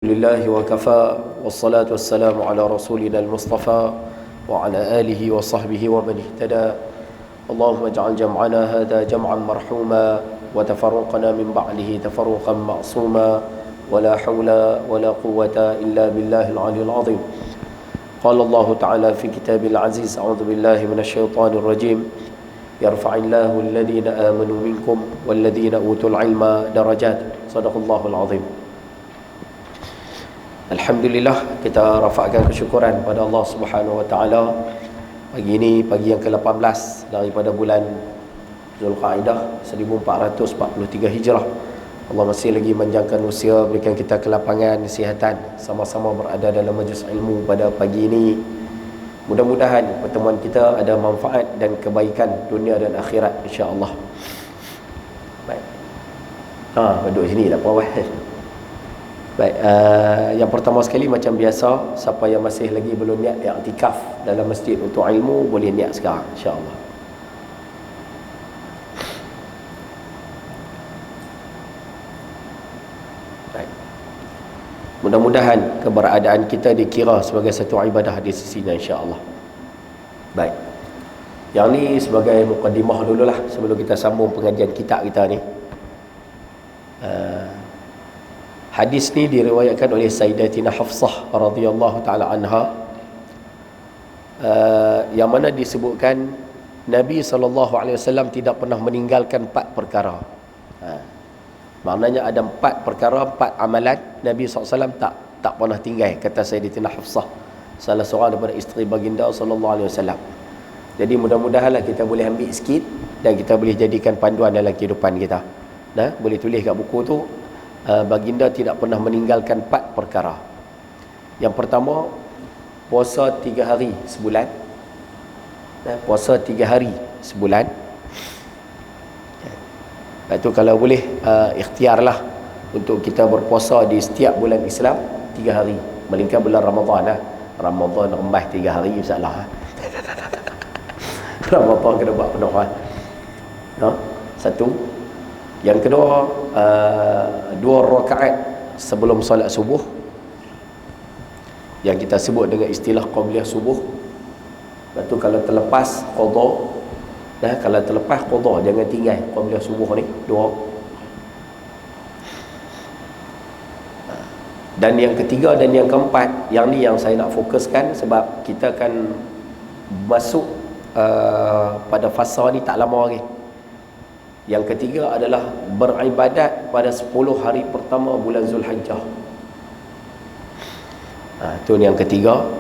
لله وكفى والصلاة والسلام على رسولنا المصطفى وعلى آله وصحبه ومن اهتدى. اللهم اجعل جمعنا هذا جمعا مرحوما وتفرقنا من بعده تفرقا معصوما ولا حول ولا قوة إلا بالله العلي العظيم. قال الله تعالى في كتاب العزيز: أعوذ بالله من الشيطان الرجيم. يرفع الله الذين آمنوا منكم والذين أوتوا العلم درجات. صدق الله العظيم. Alhamdulillah, kita rafakkan kesyukuran pada Allah Subhanahu Wa Taala. Pagi ini pagi yang ke-18 daripada bulan Zulqa'dah 1443 Hijrah. Allah masih lagi manjangkan usia, berikan kita kelapangan, kesihatan, sama-sama berada dalam majlis ilmu pada pagi ini. Mudah-mudahan pertemuan kita ada manfaat dan kebaikan dunia dan akhirat, insya-Allah. Baik. Duduk sini tak apa-apa. Baik, yang pertama sekali macam biasa, siapa yang masih lagi belum niat i'tikaf dalam masjid untuk ilmu, boleh niat sekarang, insya-Allah. Baik. Mudah-mudahan keberadaan kita dikira sebagai satu ibadah di sisinya, insya-Allah. Baik. Yang ni sebagai mukadimah dululah sebelum kita sambung pengajian kitab kita ni. Hadis ni diriwayatkan oleh Sayyidatina Hafsah radhiyallahu taala anha, yang mana disebutkan Nabi SAW tidak pernah meninggalkan 4 perkara. Maknanya ada 4 perkara, 4 amalan Nabi SAW tak pernah tinggal, kata Sayyidatina Hafsah, salah seorang daripada isteri baginda SAW. Jadi mudah-mudahanlah kita boleh ambil sikit dan kita boleh jadikan panduan dalam kehidupan kita. Boleh tulis kat buku tu, baginda tidak pernah meninggalkan 4 perkara. Yang pertama, puasa 3 hari sebulan. Puasa 3 hari sebulan. Itu kalau boleh, ikhtiarlah untuk kita berpuasa di setiap bulan Islam 3 hari, melainkan bulan Ramadan. Ramadan rembas 3 hari, insya-Allah. Ramadan kena buat penuh. Satu. Yang kedua, 2 rakaat sebelum solat subuh, yang kita sebut dengan istilah qabliyah subuh. Lepas tu kalau terlepas qada, kalau terlepas qada, jangan tinggal qabliyah subuh ni 2. Dan yang ketiga dan yang keempat, yang ni yang saya nak fokuskan sebab kita akan masuk pada fasa ni tak lama lagi. Yang ketiga adalah beribadat pada 10 hari pertama bulan Zulhijjah. Itu yang ketiga.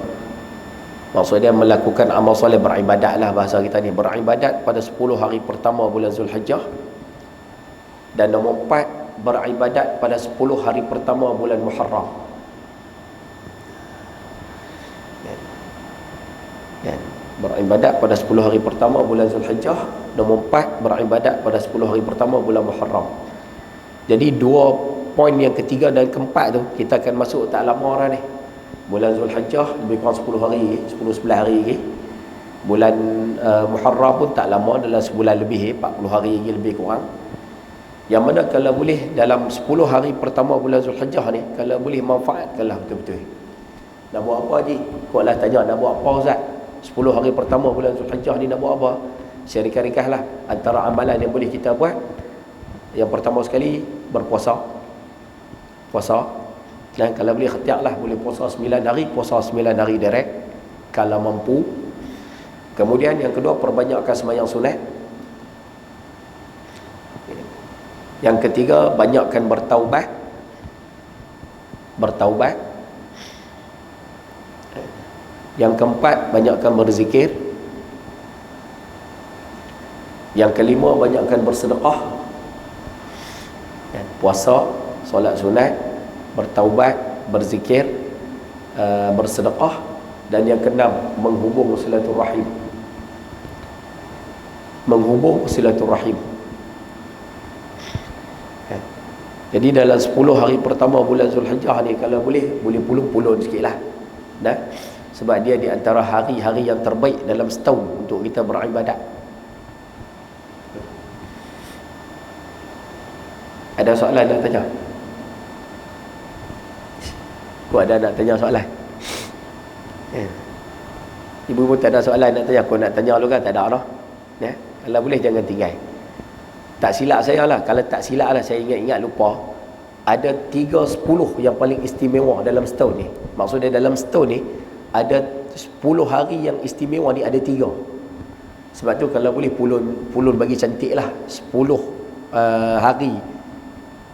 Maksudnya melakukan amal soleh, beribadat lah bahasa kita ni. Beribadat pada 10 hari pertama bulan Zulhijjah. Dan nombor 4, beribadat pada 10 hari pertama bulan Muharram. Beribadat pada 10 hari pertama bulan Zulhijjah. Nombor 4, beribadat pada 10 hari pertama bulan Muharram. Jadi 2 poin yang ketiga dan keempat tu kita akan masuk tak lama dah ni. Bulan Zulhijjah lebih kurang 10 hari, 10-11 hari lagi. Bulan Muharram pun tak lama, dalam sebulan lebih, 40 hari lagi lebih kurang. Yang mana kalau boleh dalam 10 hari pertama bulan Zulhijjah ni, kalau boleh manfaatkanlah betul-betul. Nak buat apa Haji? Kau lah tanya, nak buat apa Ustaz? 10 hari pertama bulan Zulhijjah ni nak buat apa? Saya ringkas-ringkaslah antara amalan yang boleh kita buat. Yang pertama sekali, berpuasa. Puasa. Dan kalau boleh ikhtiarlah, boleh puasa 9 hari, puasa 9 hari direct kalau mampu. Kemudian yang kedua, perbanyakkan sembahyang sunat. Yang ketiga, banyakkan bertaubat. Bertaubat. Yang keempat, banyakkan berzikir. Yang kelima, banyakkan bersedekah. Puasa, solat sunat, bertaubat, berzikir, bersedekah. Dan yang keenam, menghubung silaturahim. Menghubung silaturahim. Jadi dalam 10 hari pertama bulan Zulhijjah ni, kalau boleh pulun-pulun sikit lah. Sebab dia di antara hari-hari yang terbaik dalam setahun untuk kita beribadat. Ada soalan nak tanya? Kau ada nak tanya soalan? Ibu pun tak ada soalan nak tanya. Kau nak tanya lu kan? Tak ada dah. Ya? Kalau boleh jangan tinggal. Tak silap saya lah. Kalau tak silap lah, saya ingat-ingat lupa, ada 3-10 yang paling istimewa dalam setahun ni. Maksudnya dalam setahun ni ada 10 hari yang istimewa ni, ada 3. Sebab tu kalau boleh pulun bagi cantik lah 10 hari,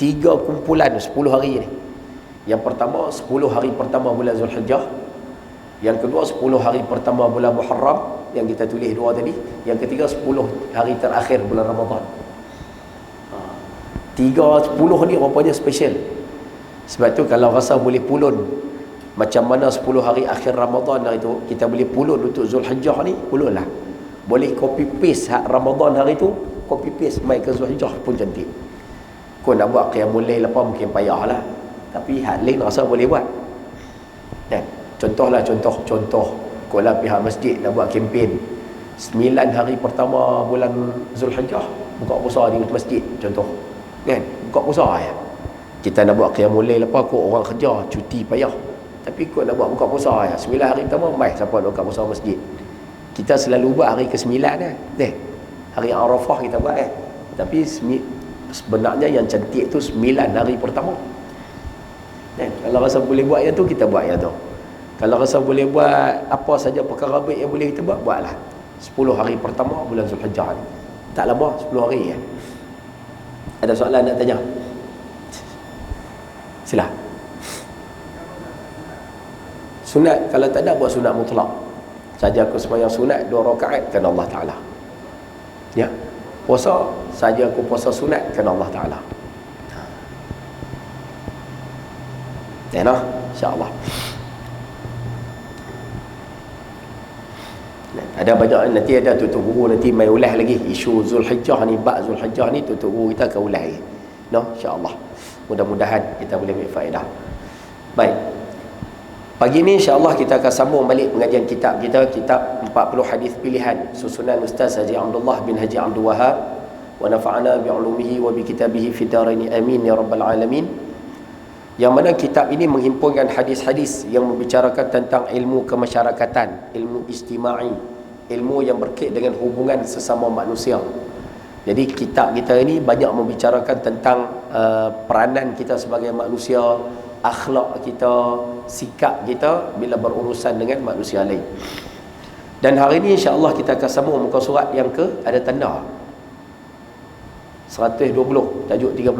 3 kumpulan 10 hari ni. Yang pertama 10 hari pertama bulan Zulhijjah, yang kedua 10 hari pertama bulan Muharram yang kita tulis 2 tadi, yang ketiga 10 hari terakhir bulan Ramadan. 3-10 ni rupanya special. Sebab tu kalau rasa boleh pulun macam mana 10 hari akhir Ramadan hari tu, kita boleh pulun untuk Zulhijjah ni, pulunlah. Boleh copy paste hak Ramadan hari tu, copy paste mai ke Zulhijjah pun cantik. Kau nak buat qiyamul lail apa mungkin payahlah, tapi hak lain rasa boleh buat. Kan? Contohlah, contoh kau lah pihak masjid nak buat kempen 9 hari pertama bulan Zulhijjah buka puasa di masjid, contoh. Kan? Buka puasa ya. Kita nak buat qiyamul lail apa, kau orang kerja, cuti payah. Tapi kau nak buat buka puasa ya. 9 hari pertama mai siapa nak buka puasa masjid. Kita selalu buat hari ke-9 dah. Hari Arafah kita buat Tapi sebenarnya yang cantik tu 9 hari pertama. Kalau rasa boleh buat yang tu, kita buat yang tu. Kalau rasa boleh buat apa saja perkara baik yang boleh kita buat, buatlah. 10 hari pertama bulan Zulhijjah ni. Tak lama, 10 hari ya. Ada soalan nak tanya? Sila. Sunat, kalau tak ada buat sunat mutlak. Saja aku sembahyang sunat 2 rakaat kerana Allah Ta'ala. Ya. Puasa, saja aku puasa sunat kerana Allah Ta'ala. Ya nah, insya-Allah. Ada banyak, nanti ada tutup guru nanti mai ulas lagi isu Zulhijjah ni, bab Zulhijjah ni tutup guru kita akan ulas lagi. No, insya-Allah. Mudah-mudahan kita boleh ambil faedah. Baik. Pagi ni insya-Allah kita akan sambung balik pengajian kitab kita, kitab 40 hadis pilihan susunan Ustaz Haji Abdullah bin Haji Abdul Wahab, wa nafa'ana bi 'ulumihi wa bi kitabihi fid dharain amin ya rabbal alamin. Yang mana kitab ini menghimpunkan hadis-hadis yang membicarakan tentang ilmu kemasyarakatan, ilmu ijtimai, ilmu yang berkait dengan hubungan sesama manusia. Jadi kitab kita ini banyak membicarakan tentang peranan kita sebagai manusia, akhlak kita, sikap kita bila berurusan dengan manusia lain. Dan hari ini insya-Allah kita akan sambung muka surat yang ke, ada tanda 120, tajuk 32.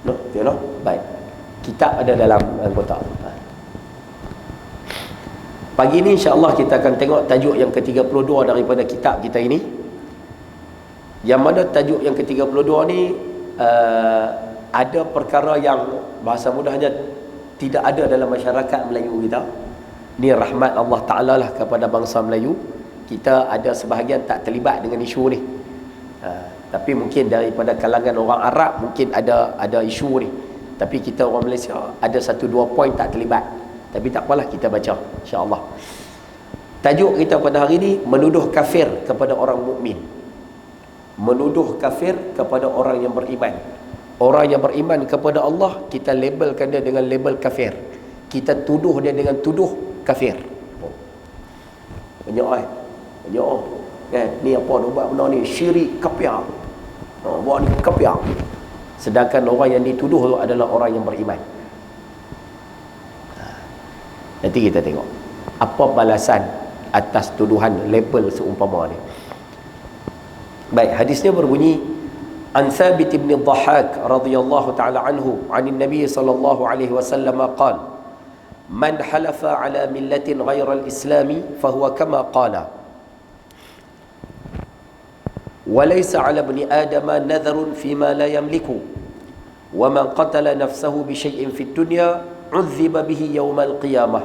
No, ya no? Baik. Kitab ada dalam kotak. Pagi ini insya-Allah kita akan tengok tajuk yang ke-32 daripada kitab kita ini. Yang mana tajuk yang ke-32 ni ada perkara yang bahasa mudahnya tidak ada dalam masyarakat Melayu kita. Ni rahmat Allah Ta'ala lah kepada bangsa Melayu. Kita ada sebahagian tak terlibat dengan isu ni. Tapi mungkin daripada kalangan orang Arab mungkin ada isu ni. Tapi kita orang Malaysia ada 1-2 poin tak terlibat. Tapi tak apalah, kita baca insya-Allah. Tajuk kita pada hari ini, menuduh kafir kepada orang mukmin. Menuduh kafir kepada orang yang beriman. Orang yang beriman kepada Allah, kita labelkan dia dengan label kafir. Kita tuduh dia dengan tuduh kafir. Banyak banyak ni apa dia buat benda ni, syirik, kafir. Buat ni kafir. Sedangkan orang yang dituduh tu adalah orang yang beriman. Nanti kita tengok apa balasan atas tuduhan label seumpama ni. Baik, hadisnya berbunyi, an Thabit bin Dhahhak radhiyallahu ta'ala anhu 'anil Nabi sallallahu alaihi wasallam qala man halafa ala millatin ghayra al-islam fa huwa kama qala wa laysa 'ala ibni adama nadharun fima la yamliku wa man qatala nafsahu bi shay'in fi ad-dunya 'udhiba bihi yawm al-qiyamah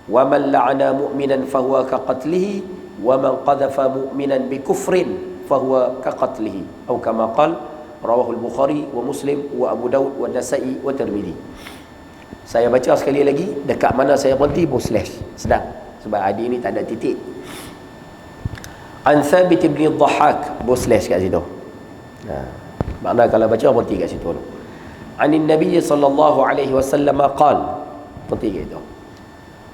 wa man la'ana mu'minan fa huwa ka qatlihi wa man qadhafa mu'minan bi kufrin fahuwa kaqatlihi atau kama qala rawahu al-Bukhari wa Muslim wa Abu Daud wa Nasa'i wa Tirmizi. Saya baca sekali lagi, dekat mana saya berhenti pun slash sedang, sebab hadis ni tak ada titik. An Thabit bin Dhahhak, slash kat situ. Makna kalau baca berhenti kat situ dulu. Anin Nabi sallallahu alaihi wasallam qala, penting itu.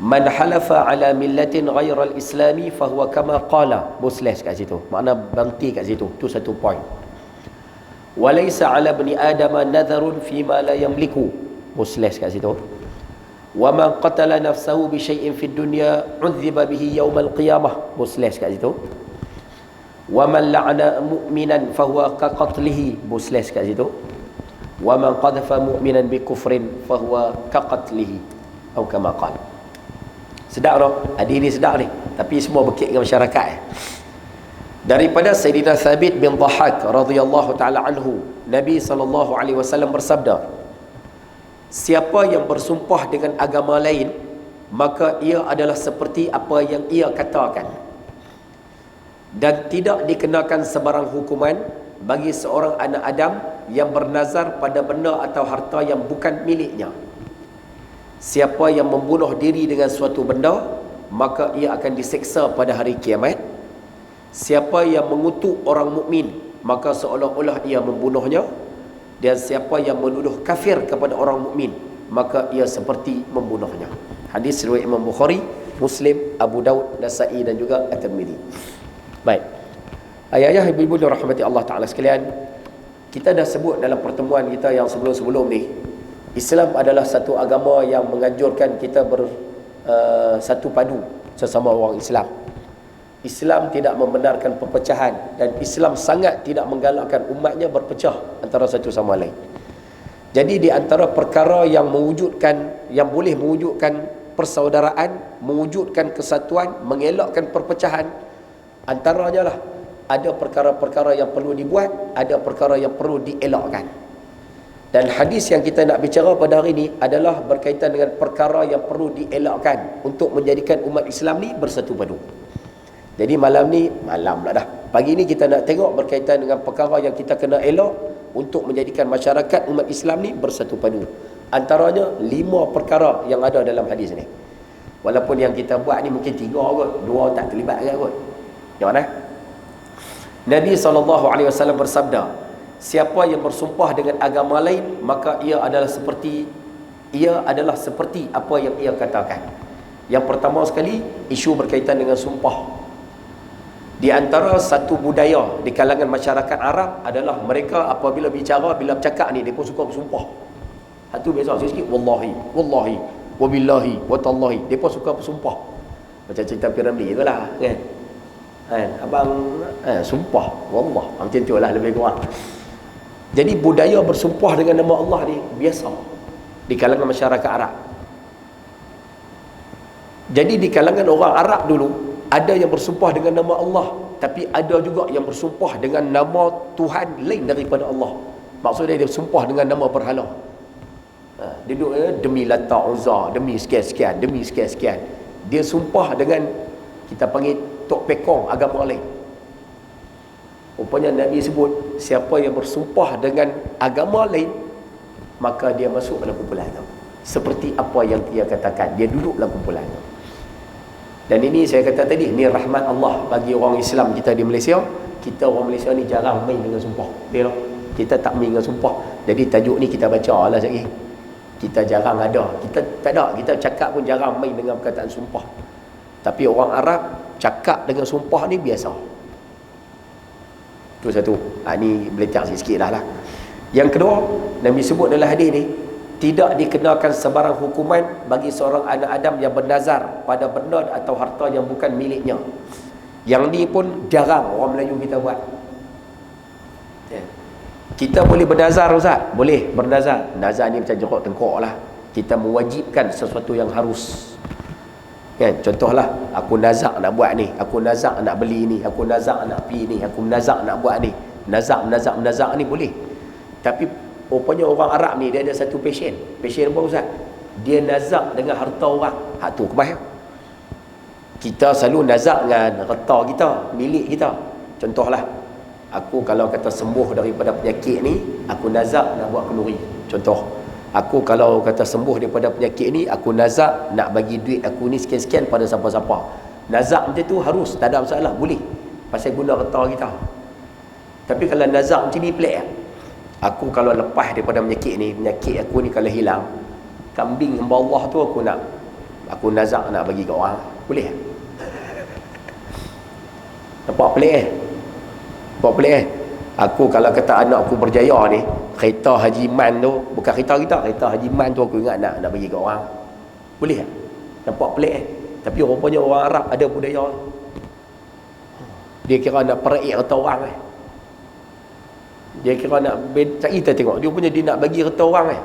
Man halafa ala millatin ghairal islami fahuwa kama qala. Busles kat situ. Makna berhenti kat situ. Tu satu point. Walaysa ala ibni adama nadharun fima la yamliku. Busles kat situ. Wa man qatala nafsahu bi syai'in fid dunya udhiba bihi yaumal qiyamah. Busles kat situ. Wa man la'ana mu'minan fahuwa ka qatlihi. Busles kat situ. Wa man qadhafa mu'minan bi kufrin fahuwa ka qatlihi. Atau kama qala. Sedap tak? Hadis ni sedap ni. Tapi semua berkait dengan masyarakat. Daripada Sayyidina Thabit bin Dhahak radhiyallahu ta'ala anhu, Nabi SAW bersabda, siapa yang bersumpah dengan agama lain, maka ia adalah seperti apa yang ia katakan. Dan tidak dikenakan sebarang hukuman bagi seorang anak Adam yang bernazar pada benda atau harta yang bukan miliknya. Siapa yang membunuh diri dengan suatu benda, maka ia akan diseksa pada hari kiamat. Siapa yang mengutuk orang mukmin, maka seolah-olah ia membunuhnya. Dan siapa yang menuduh kafir kepada orang mukmin, maka ia seperti membunuhnya. Hadis riwayat Imam Bukhari, Muslim, Abu Daud, Nasa'i dan juga At-Tirmidzi. Baik. Ayah-ayah, ibu-ibu yang rahmati Allah Ta'ala sekalian, kita dah sebut dalam pertemuan kita yang sebelum-sebelum ni, Islam adalah satu agama yang menganjurkan kita bersatu padu sesama orang Islam. Islam tidak membenarkan perpecahan, dan Islam sangat tidak menggalakkan umatnya berpecah antara satu sama lain. Jadi di antara perkara yang mewujudkan, yang boleh mewujudkan persaudaraan, mewujudkan kesatuan, mengelakkan perpecahan, antaranya lah ada perkara-perkara yang perlu dibuat, ada perkara yang perlu dielakkan. Dan hadis yang kita nak bicara pada hari ini adalah berkaitan dengan perkara yang perlu dielakkan untuk menjadikan umat Islam ni bersatu padu. Jadi malam lah dah. Pagi ni kita nak tengok berkaitan dengan perkara yang kita kena elak untuk menjadikan masyarakat umat Islam ni bersatu padu. Antaranya 5 perkara yang ada dalam hadis ni. Walaupun yang kita buat ni mungkin 3 kot, 2 tak terlibat kot. Yang mana? Nabi SAW bersabda, siapa yang bersumpah dengan agama lain, maka ia adalah seperti apa yang ia katakan. Yang pertama sekali, isu berkaitan dengan sumpah. Di antara satu budaya di kalangan masyarakat Arab adalah mereka apabila bicara, bila bercakap ni, mereka suka bersumpah. Satu biasa sikit, wallahi, wallahi, wabillahi, watallahi. Mereka suka bersumpah. Macam cerita Piramli itulah, kan? Abang sumpah, wallah, macam tu lah lebih kurang. Jadi budaya bersumpah dengan nama Allah ni biasa di kalangan masyarakat Arab. Jadi di kalangan orang Arab dulu, ada yang bersumpah dengan nama Allah, tapi ada juga yang bersumpah dengan nama Tuhan lain daripada Allah. Maksudnya dia bersumpah dengan nama berhala. Dia duduk demi Lata Uzza, demi sekian-sekian, demi sekian-sekian. Dia sumpah dengan, kita panggil tok pekong agama lain. Rupanya Nabi sebut, siapa yang bersumpah dengan agama lain, maka dia masuk dalam kumpulan itu. Seperti apa yang dia katakan, dia duduk dalam kumpulan itu. Dan ini saya kata tadi, ini rahmat Allah bagi orang Islam kita di Malaysia. Kita orang Malaysia ni jarang main dengan sumpah. Betul? Kita tak main dengan sumpah. Jadi tajuk ni kita baca lah sekali. Kita jarang ada. Kita tak ada. Kita cakap pun jarang main dengan perkataan sumpah. Tapi orang Arab cakap dengan sumpah ni biasa. Itu satu. Ni meletak sikit dah lah. Yang kedua, Nabi sebut dalam hadis ni, tidak dikenakan sebarang hukuman bagi seorang anak Adam yang bernazar pada benda atau harta yang bukan miliknya. Yang ni pun jarang orang Melayu kita buat. Kita boleh bernazar, Ustaz? Boleh bernazar. Nazar ni macam jeruk tengkok lah. Kita mewajibkan sesuatu yang harus. Kan? Contohlah, aku nazak nak buat ni, aku nazak nak beli ni, aku nazak nak pi ni, aku nazak nak buat ni. Nazak ni boleh. Tapi rupanya orang Arab ni, dia ada satu passion. Passion apa, Ustaz? Dia nazak dengan harta orang. Hak tu kebahaya. Kita selalu nazak dengan harta kita, milik kita. Contohlah, aku kalau kata sembuh daripada penyakit ni, aku nazak nak buat kenduri. Contoh, aku kalau kata sembuh daripada penyakit ni, aku nazak nak bagi duit aku ni sekian-sekian pada siapa-siapa. Nazak macam tu harus, tak ada masalah, boleh. Pasal guna harta kita. Tapi kalau nazak macam ni pelik. Aku kalau lepas daripada penyakit aku ni kalau hilang, kambing hamba Allah tu aku nazak nak bagi kat orang. Boleh tak? Nampak pelik Nampak pelik Aku kalau kata anak aku berjaya ni, kereta Haji Man tu, bukan kereta Haji Man tu aku ingat nak bagi kat orang. Boleh tak? Nampak pelik Tapi rupanya orang Arab ada budaya. Dia kira nak peraik harta orang Dia kira nak kita tengok dia punya, dia nak bagi harta orang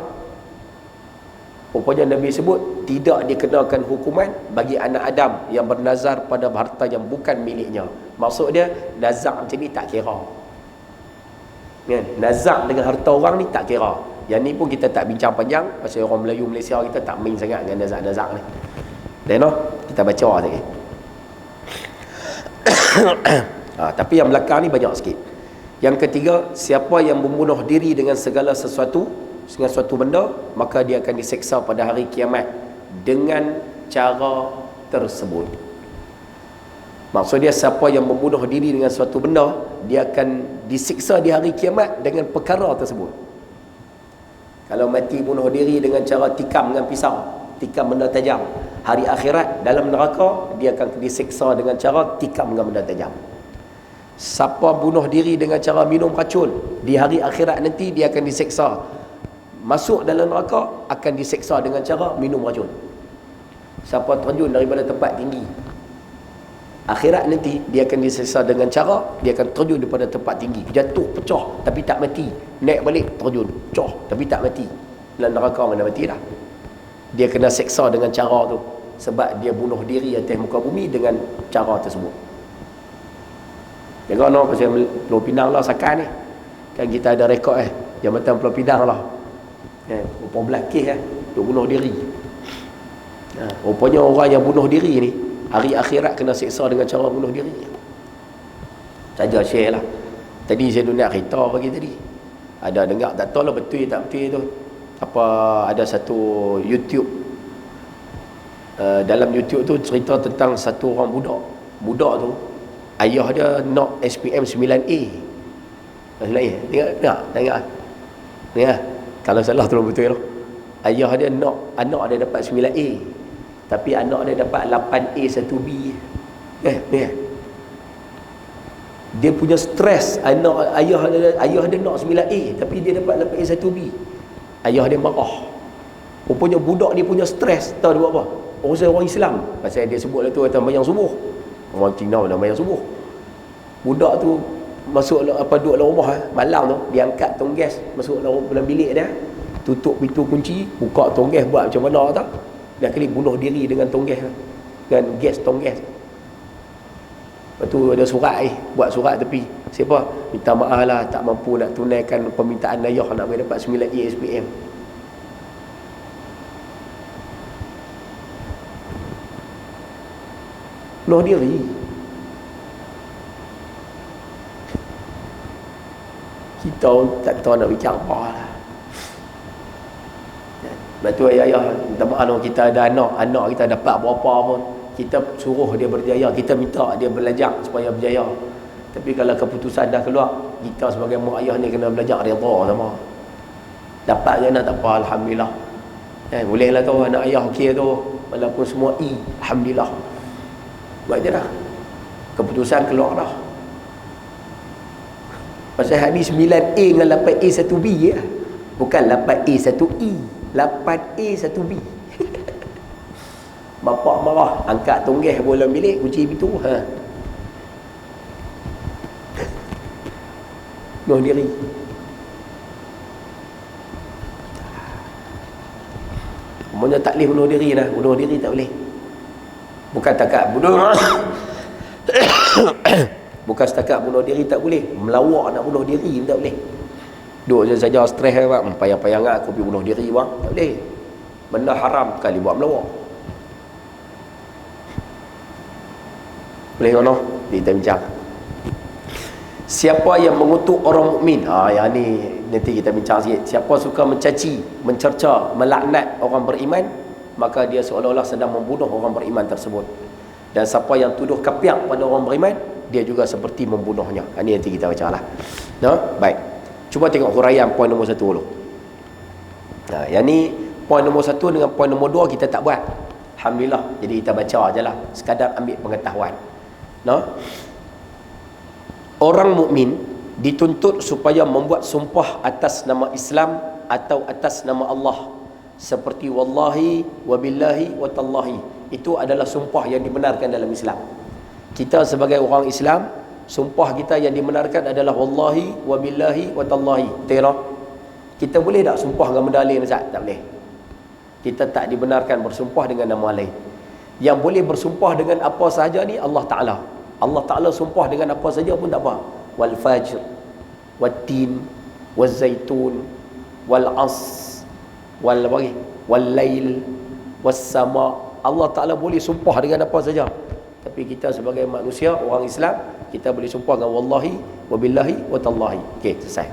Rupanya Nabi sebut tidak dikenakan hukuman bagi anak Adam yang bernazar pada harta yang bukan miliknya. Maksud dia nazar macam ni tak kira kan? Nazar dengan harta orang ni tak kira. Yang ni pun kita tak bincang panjang pasal orang Melayu Malaysia kita tak main sangat dengan nazar-nazar ni. Dan kita baca sikit. Tapi yang belakang ni banyak sikit. Yang ketiga, siapa yang membunuh diri dengan segala sesuatu, dengan suatu benda, maka dia akan diseksa pada hari kiamat dengan cara tersebut. Maksud dia siapa yang membunuh diri dengan suatu benda, dia akan disiksa di hari kiamat dengan perkara tersebut. Kalau mati bunuh diri dengan cara tikam dengan pisau, tikam benda tajam, hari akhirat dalam neraka dia akan disiksa dengan cara tikam dengan benda tajam. Siapa bunuh diri dengan cara minum racun, di hari akhirat nanti dia akan disiksa. Masuk dalam neraka akan diseksa dengan cara minum racun. Siapa terjun daripada tempat tinggi, akhirat nanti dia akan diseksa dengan cara dia akan terjun daripada tempat tinggi, jatuh pecah tapi tak mati, naik balik terjun pecah tapi tak mati. Dalam neraka mana mati dah. Dia kena seksa dengan cara tu sebab dia bunuh diri atas muka bumi dengan cara tersebut. Jangan pasal Pulau Pinang lah sakan ni kan, kita ada rekod Jambatan Pulau Pinang lah, berapa kes dia bunuh diri. Rupanya orang yang bunuh diri ni hari akhirat kena seksa dengan cara bunuh diri. Saja share lah. Tadi saya nak cerita pagi tadi, ada dengar tak tahu lah betul tak betul tu. Apa ada satu YouTube, dalam YouTube tu cerita tentang satu orang budak tu ayah dia nak SPM 9A. Tengok kalau salah tolong betul lah. Ayah dia nak anak dia dapat 9A, tapi anak dia dapat 8A 1B. Dia punya stres. Ayah dia nak 9A tapi dia dapat 8A 1B. Ayah dia marah. Rupanya budak ni punya stres. Tahu dia buat apa? Orang Islam, pasal dia sebut lah tu kata mayang subuh. Orang Cina nak mayang subuh. Budak tu masuk duduk dalam rumah malam tu, dia angkat tong gas masuk dalam bilik dia, tutup pintu kunci, buka tong gas, buat macam mana tak, dia kali bunuh diri dengan tong gas, dengan gas tong gas. Lepas tu ada surat buat surat tepi, siapa minta maaf lah tak mampu nak tunaikan permintaan ayah nak dapat 9A SPM. Bunuh diri. Kita tak tahu nak bincang apa lah. Lepas tu ayah minta maaf, kita ada anak kita dapat berapa pun, kita suruh dia berjaya, kita minta dia belajar supaya berjaya. Tapi kalau keputusan dah keluar, kita sebagai mak ayah ni kena belajar redha sama. Dapat je nak tak apa, alhamdulillah. Boleh lah tu anak ayah okey tu, walaupun semua E, alhamdulillah. Buat je dah. Keputusan keluar dah. Pasal hadis 9A dengan 8A 1B ya. Bukan 8A 1E, 8A 1B. Bapak marah, angkat tonggeh bola bilik, kunci pintu. Bunuh diri. Umumnya tak boleh bunuh diri dah. Bunuh diri tak boleh. Bukan takat bunuh. Bukan setakat bunuh diri tak boleh, melawak nak bunuh diri tak boleh. Duduk je saja stres bang, payah-payah ngak aku pergi bunuh diri bang, tak boleh. Benda haram kali buat melawak. Boleh kan? Kita bincang. Siapa yang mengutuk orang mukmin? Yang ni nanti kita bincang sikit. Siapa suka mencaci, mencerca, melaknat orang beriman, maka dia seolah-olah sedang membunuh orang beriman tersebut. Dan siapa yang tuduh kapiak pada orang beriman, dia juga seperti membunuhnya. Ini nanti kita baca lah. Baik. Cuba tengok huraian poin nombor 1 dulu. Yang ni poin nombor 1 dengan poin nombor 2 kita tak buat. Alhamdulillah. Jadi kita baca je lah, sekadar ambil pengetahuan. Orang mukmin dituntut supaya membuat sumpah atas nama Islam atau atas nama Allah, seperti wallahi, wabillahi, watallahi. Itu adalah sumpah yang dibenarkan dalam Islam. Kita sebagai orang Islam, sumpah kita yang dibenarkan adalah wallahi, wabillahi, watallahi. Betul? Kita boleh tak sumpah dengan benda lain, Ustaz? Tak boleh. Kita tak dibenarkan bersumpah dengan nama lain. Yang boleh bersumpah dengan apa sahaja ni Allah Ta'ala. Allah Ta'ala sumpah dengan apa saja pun tak apa. Wal fajr, wal tin, wal zaitun, wal as, wal lail, was sama. Allah Ta'ala boleh sumpah dengan apa saja. Tapi kita sebagai manusia, orang Islam, kita boleh sumpah dengan wallahi, wabillahi, watallahi. Okey, selesai.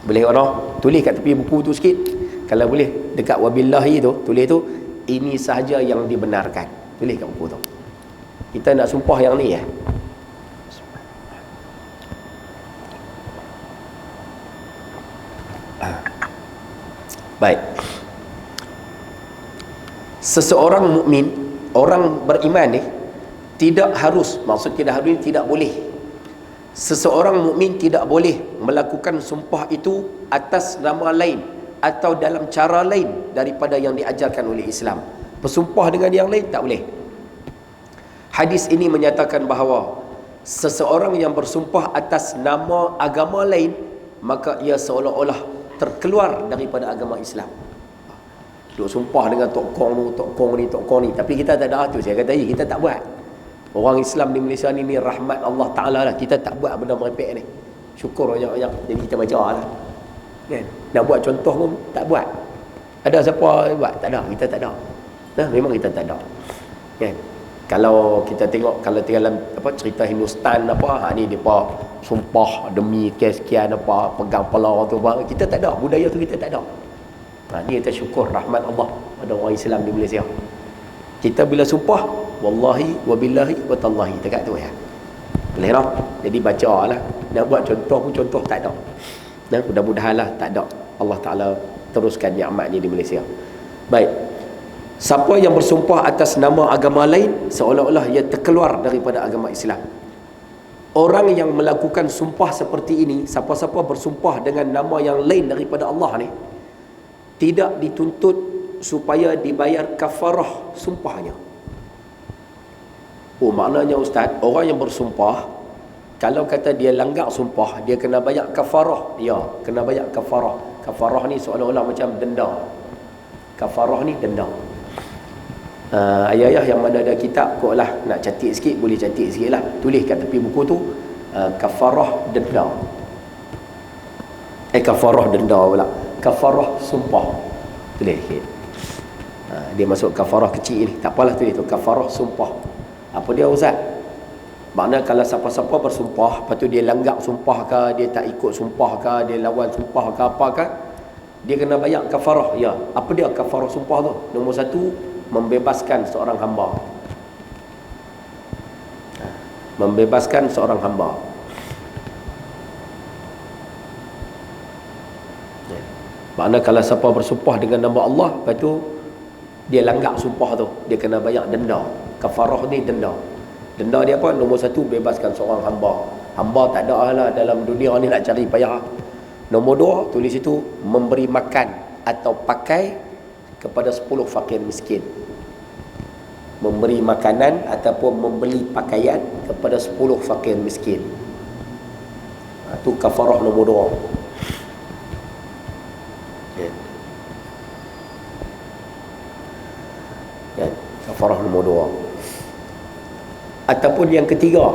Boleh orang tulis kat tepi buku tu sikit. Kalau boleh dekat wabillahi tu, tulis tu, ini sahaja yang dibenarkan. Tulis kat buku tu. Kita nak sumpah yang ni ya. Baik. Seseorang mukmin, orang beriman ni tidak harus, maksud tidak harus, tidak boleh. Seseorang mukmin tidak boleh melakukan sumpah itu atas nama lain atau dalam cara lain daripada yang diajarkan oleh Islam. Bersumpah dengan yang lain tak boleh. Hadis ini menyatakan bahawa seseorang yang bersumpah atas nama agama lain, maka ia seolah-olah terkeluar daripada agama Islam. Duk sumpah dengan tok kong ni. Tapi kita tak ada tu. Saya kata kita tak buat. Orang Islam di Malaysia ni rahmat Allah Ta'ala lah. Kita tak buat benda merepek ni. Syukur banyak-banyak. Jadi kita baca lah. Kan? Nak buat contoh pun tak buat. Ada siapa buat? Tak ada. Kita tak ada. Memang kita tak ada. Kan? Kalau kita tengok, kalau dalam cerita Hindustan ni depa sumpah demi sekian pegang kepala orang tu kita tak ada, budaya tu kita tak ada. Ni kita syukur rahmat Allah pada orang Islam di Malaysia. Kita bila sumpah wallahi, wabillahi, watallahi, dekat tu ya. Boleh tak? Jadi baca lah. Nak buat contoh pun contoh tak ada. Mudah-mudahan lah tak ada. Allah Ta'ala teruskan nikmat ni di Malaysia. Baik. Siapa yang bersumpah atas nama agama lain, seolah-olah ia terkeluar daripada agama Islam. Orang yang melakukan sumpah seperti ini, siapa-siapa bersumpah dengan nama yang lain daripada Allah ni, tidak dituntut supaya dibayar kafarah sumpahnya. Maknanya Ustaz, orang yang bersumpah, kalau kata dia langgar sumpah, dia kena bayar kafarah. Ya, kena bayar kafarah. Kafarah ni seolah-olah macam denda. Kafarah ni denda. Ayah-ayah yang mana ada kitab kot lah, nak catik sikit boleh catik sikit lah, tulis kat tepi buku tu kafarah denda, kafarah denda pula, kafarah sumpah, tulis sikit. Dia masuk kafarah kecil ni, tak apalah tulis tu kafarah sumpah. Apa dia Ustaz? Makna kalau siapa-siapa bersumpah, lepas tu dia langgar sumpah ke, dia tak ikut sumpah ke, dia lawan sumpah ke apa ke, dia kena bayar kafarah. Ya, apa dia kafarah sumpah tu? Nombor 1, membebaskan seorang hamba. Membebaskan seorang hamba. Makna kalau siapa bersumpah dengan nama Allah, lepas tu dia langgar sumpah tu, dia kena bayar denda. Kafarah ni denda. Denda dia apa? Nombor 1, bebaskan seorang hamba. Hamba tak ada lah dalam dunia ni nak cari payah. Nombor 2, tulis itu memberi makan atau pakai kepada 10 fakir miskin. Memberi makanan ataupun membeli pakaian kepada 10 fakir miskin. Itu kafarah nombor 2. Kafarah nombor 2. Ataupun yang ketiga.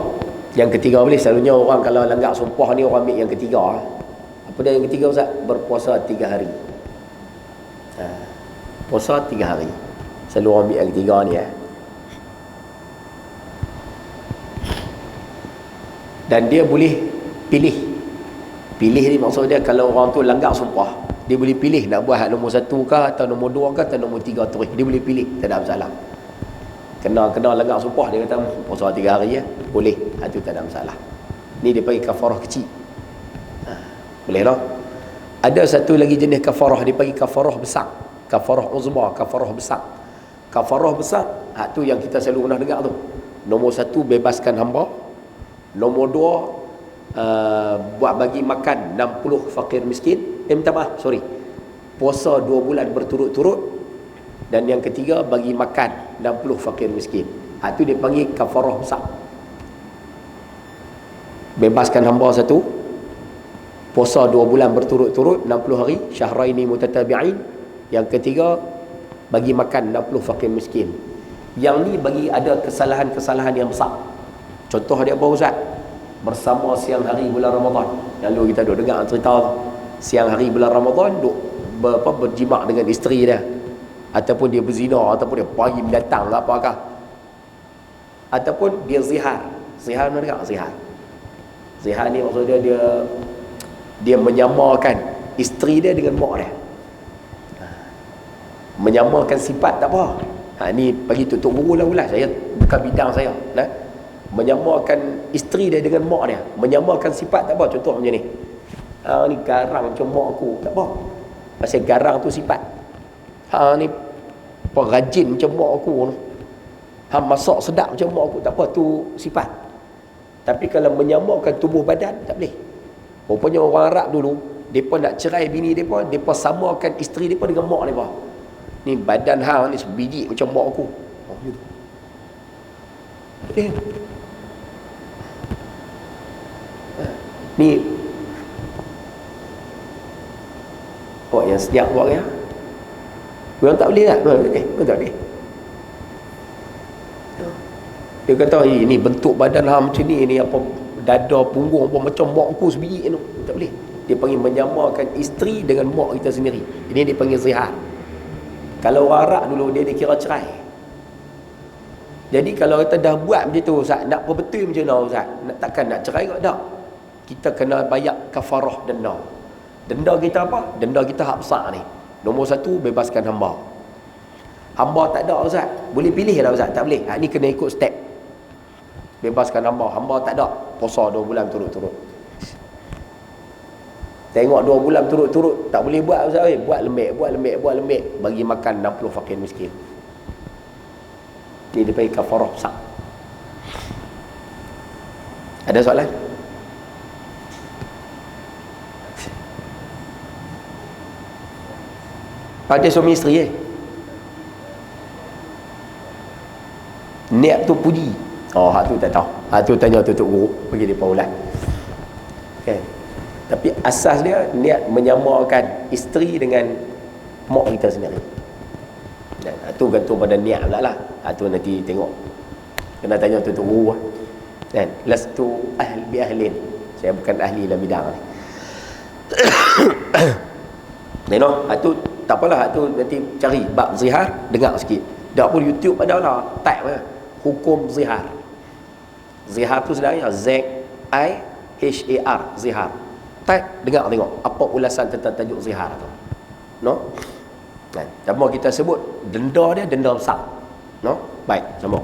Yang ketiga boleh, selalunya orang kalau langgar sumpah ni orang ambil yang ketiga. Apa dia yang ketiga Ustaz? Berpuasa 3 hari. Puasa 3 hari. Selalu orang ambil yang ketiga ni Dan dia boleh pilih. Pilih ni maksud dia kalau orang tu langgar sumpah, dia boleh pilih nak buat nombor 1 ke atau nombor 2 ke atau nombor 3 terus. Dia boleh pilih, tak ada masalah. Kena langgar sumpah, dia kata puasa 3 hari boleh. Itu tak ada masalah. Ni dia panggil kafarah kecil. Boleh lah. Ada satu lagi jenis kafarah, dia panggil kafarah besar, kafarah uzma, kafarah besar. Kafarah besar, tu yang kita selalu pernah dengar tu. Nombor satu, bebaskan hamba. Nombor dua, buat bagi makan 60 fakir miskin. Minta maaf, sorry, puasa 2 bulan berturut-turut. Dan yang ketiga, bagi makan 60 fakir miskin. Itu dia panggil kafarah besar. Bebaskan hamba satu, puasa 2 bulan berturut-turut 60 hari, syahraini mutatabi'in. Yang ketiga, bagi makan 60 fakir miskin. Yang ni bagi ada kesalahan-kesalahan yang besar. Contoh dia apa Ustaz? Bersama siang hari bulan Ramadan. Yang dulu kita duk dengar cerita tu. Siang hari bulan Ramadan duk berjimak dengan isteri dia, ataupun dia berzina, ataupun dia pagi mendatang ke apakah, ataupun dia zihar. Zihar mana dengar? Zihar ni maksud dia menyamakan isteri dia dengan mak dia. Menyamakan sifat tak apa. Ni bagi tutup guru lah ulas, saya bukan bidang saya. Menyamakan isteri dia dengan mak dia, menyamakan sifat tak apa. Contoh macam ni, ni garang macam mak aku, tak apa, pasal garang tu sifat. Ni perajin macam mak aku, masak sedap macam mak aku, tak apa, tu sifat. Tapi kalau menyamakan tubuh badan, tak boleh. Rupanya orang Arab dulu, mereka nak cerai bini mereka samakan isteri mereka dengan mak mereka. Ni badan ni sebiji macam mak aku. Gitu. Ni buat yang sejak buat ya. Orang tak boleh tak? Orang tak boleh. Dia kata ini bentuk badan macam ni apa, dada punggung apa macam mak aku sebiji tu. Tak boleh. Dia panggil menyamakan isteri dengan mak kita sendiri. Ini dia panggil zihar. Kalau orang Arab dulu dia dikira cerai. Jadi kalau kita dah buat macam tu Ustaz, nak betul macam mana Ustaz? Takkan nak cerai ke tak? Kita kena bayar kafarah denda. Denda kita apa? Denda kita hak besar ni. Nombor satu, bebaskan hamba. Hamba tak ada Ustaz, boleh pilih lah Ustaz? Tak boleh. Ni kena ikut step. Bebaskan hamba. Hamba tak ada, puasa 2 bulan turut-turut. Tengok 2 bulan turut-turut tak boleh buat Ustaz. Buat lembik. Bagi makan 60 fakir miskin. Ini dia panggil kafarah besar. Ada soalan? Ada suami isteri niat tu puji. Hak tu tak tahu. Hak tu tanya tutup guru, pergi dia paulan. Okay. Tapi asas dia niat menyamakan isteri dengan mak kita sendiri. Dan itu gantung pada niat pula lah. Itu nanti tengok. Kena tanya tutup guru. Dan lastu ahli ahlin. Saya bukan ahli dalam bidang ni. Itu tak apalah. Itu nanti cari bab zihar, dengar sikit. Tak pun YouTube ada lah. Type lah. Hukum zihar. Zihar tu sebenarnya Z-I-H-A-R. Zihar. Type, dengar tengok apa ulasan tentang tajuk zihar tu. Sama kita sebut denda dia denda besar. Baik, sama.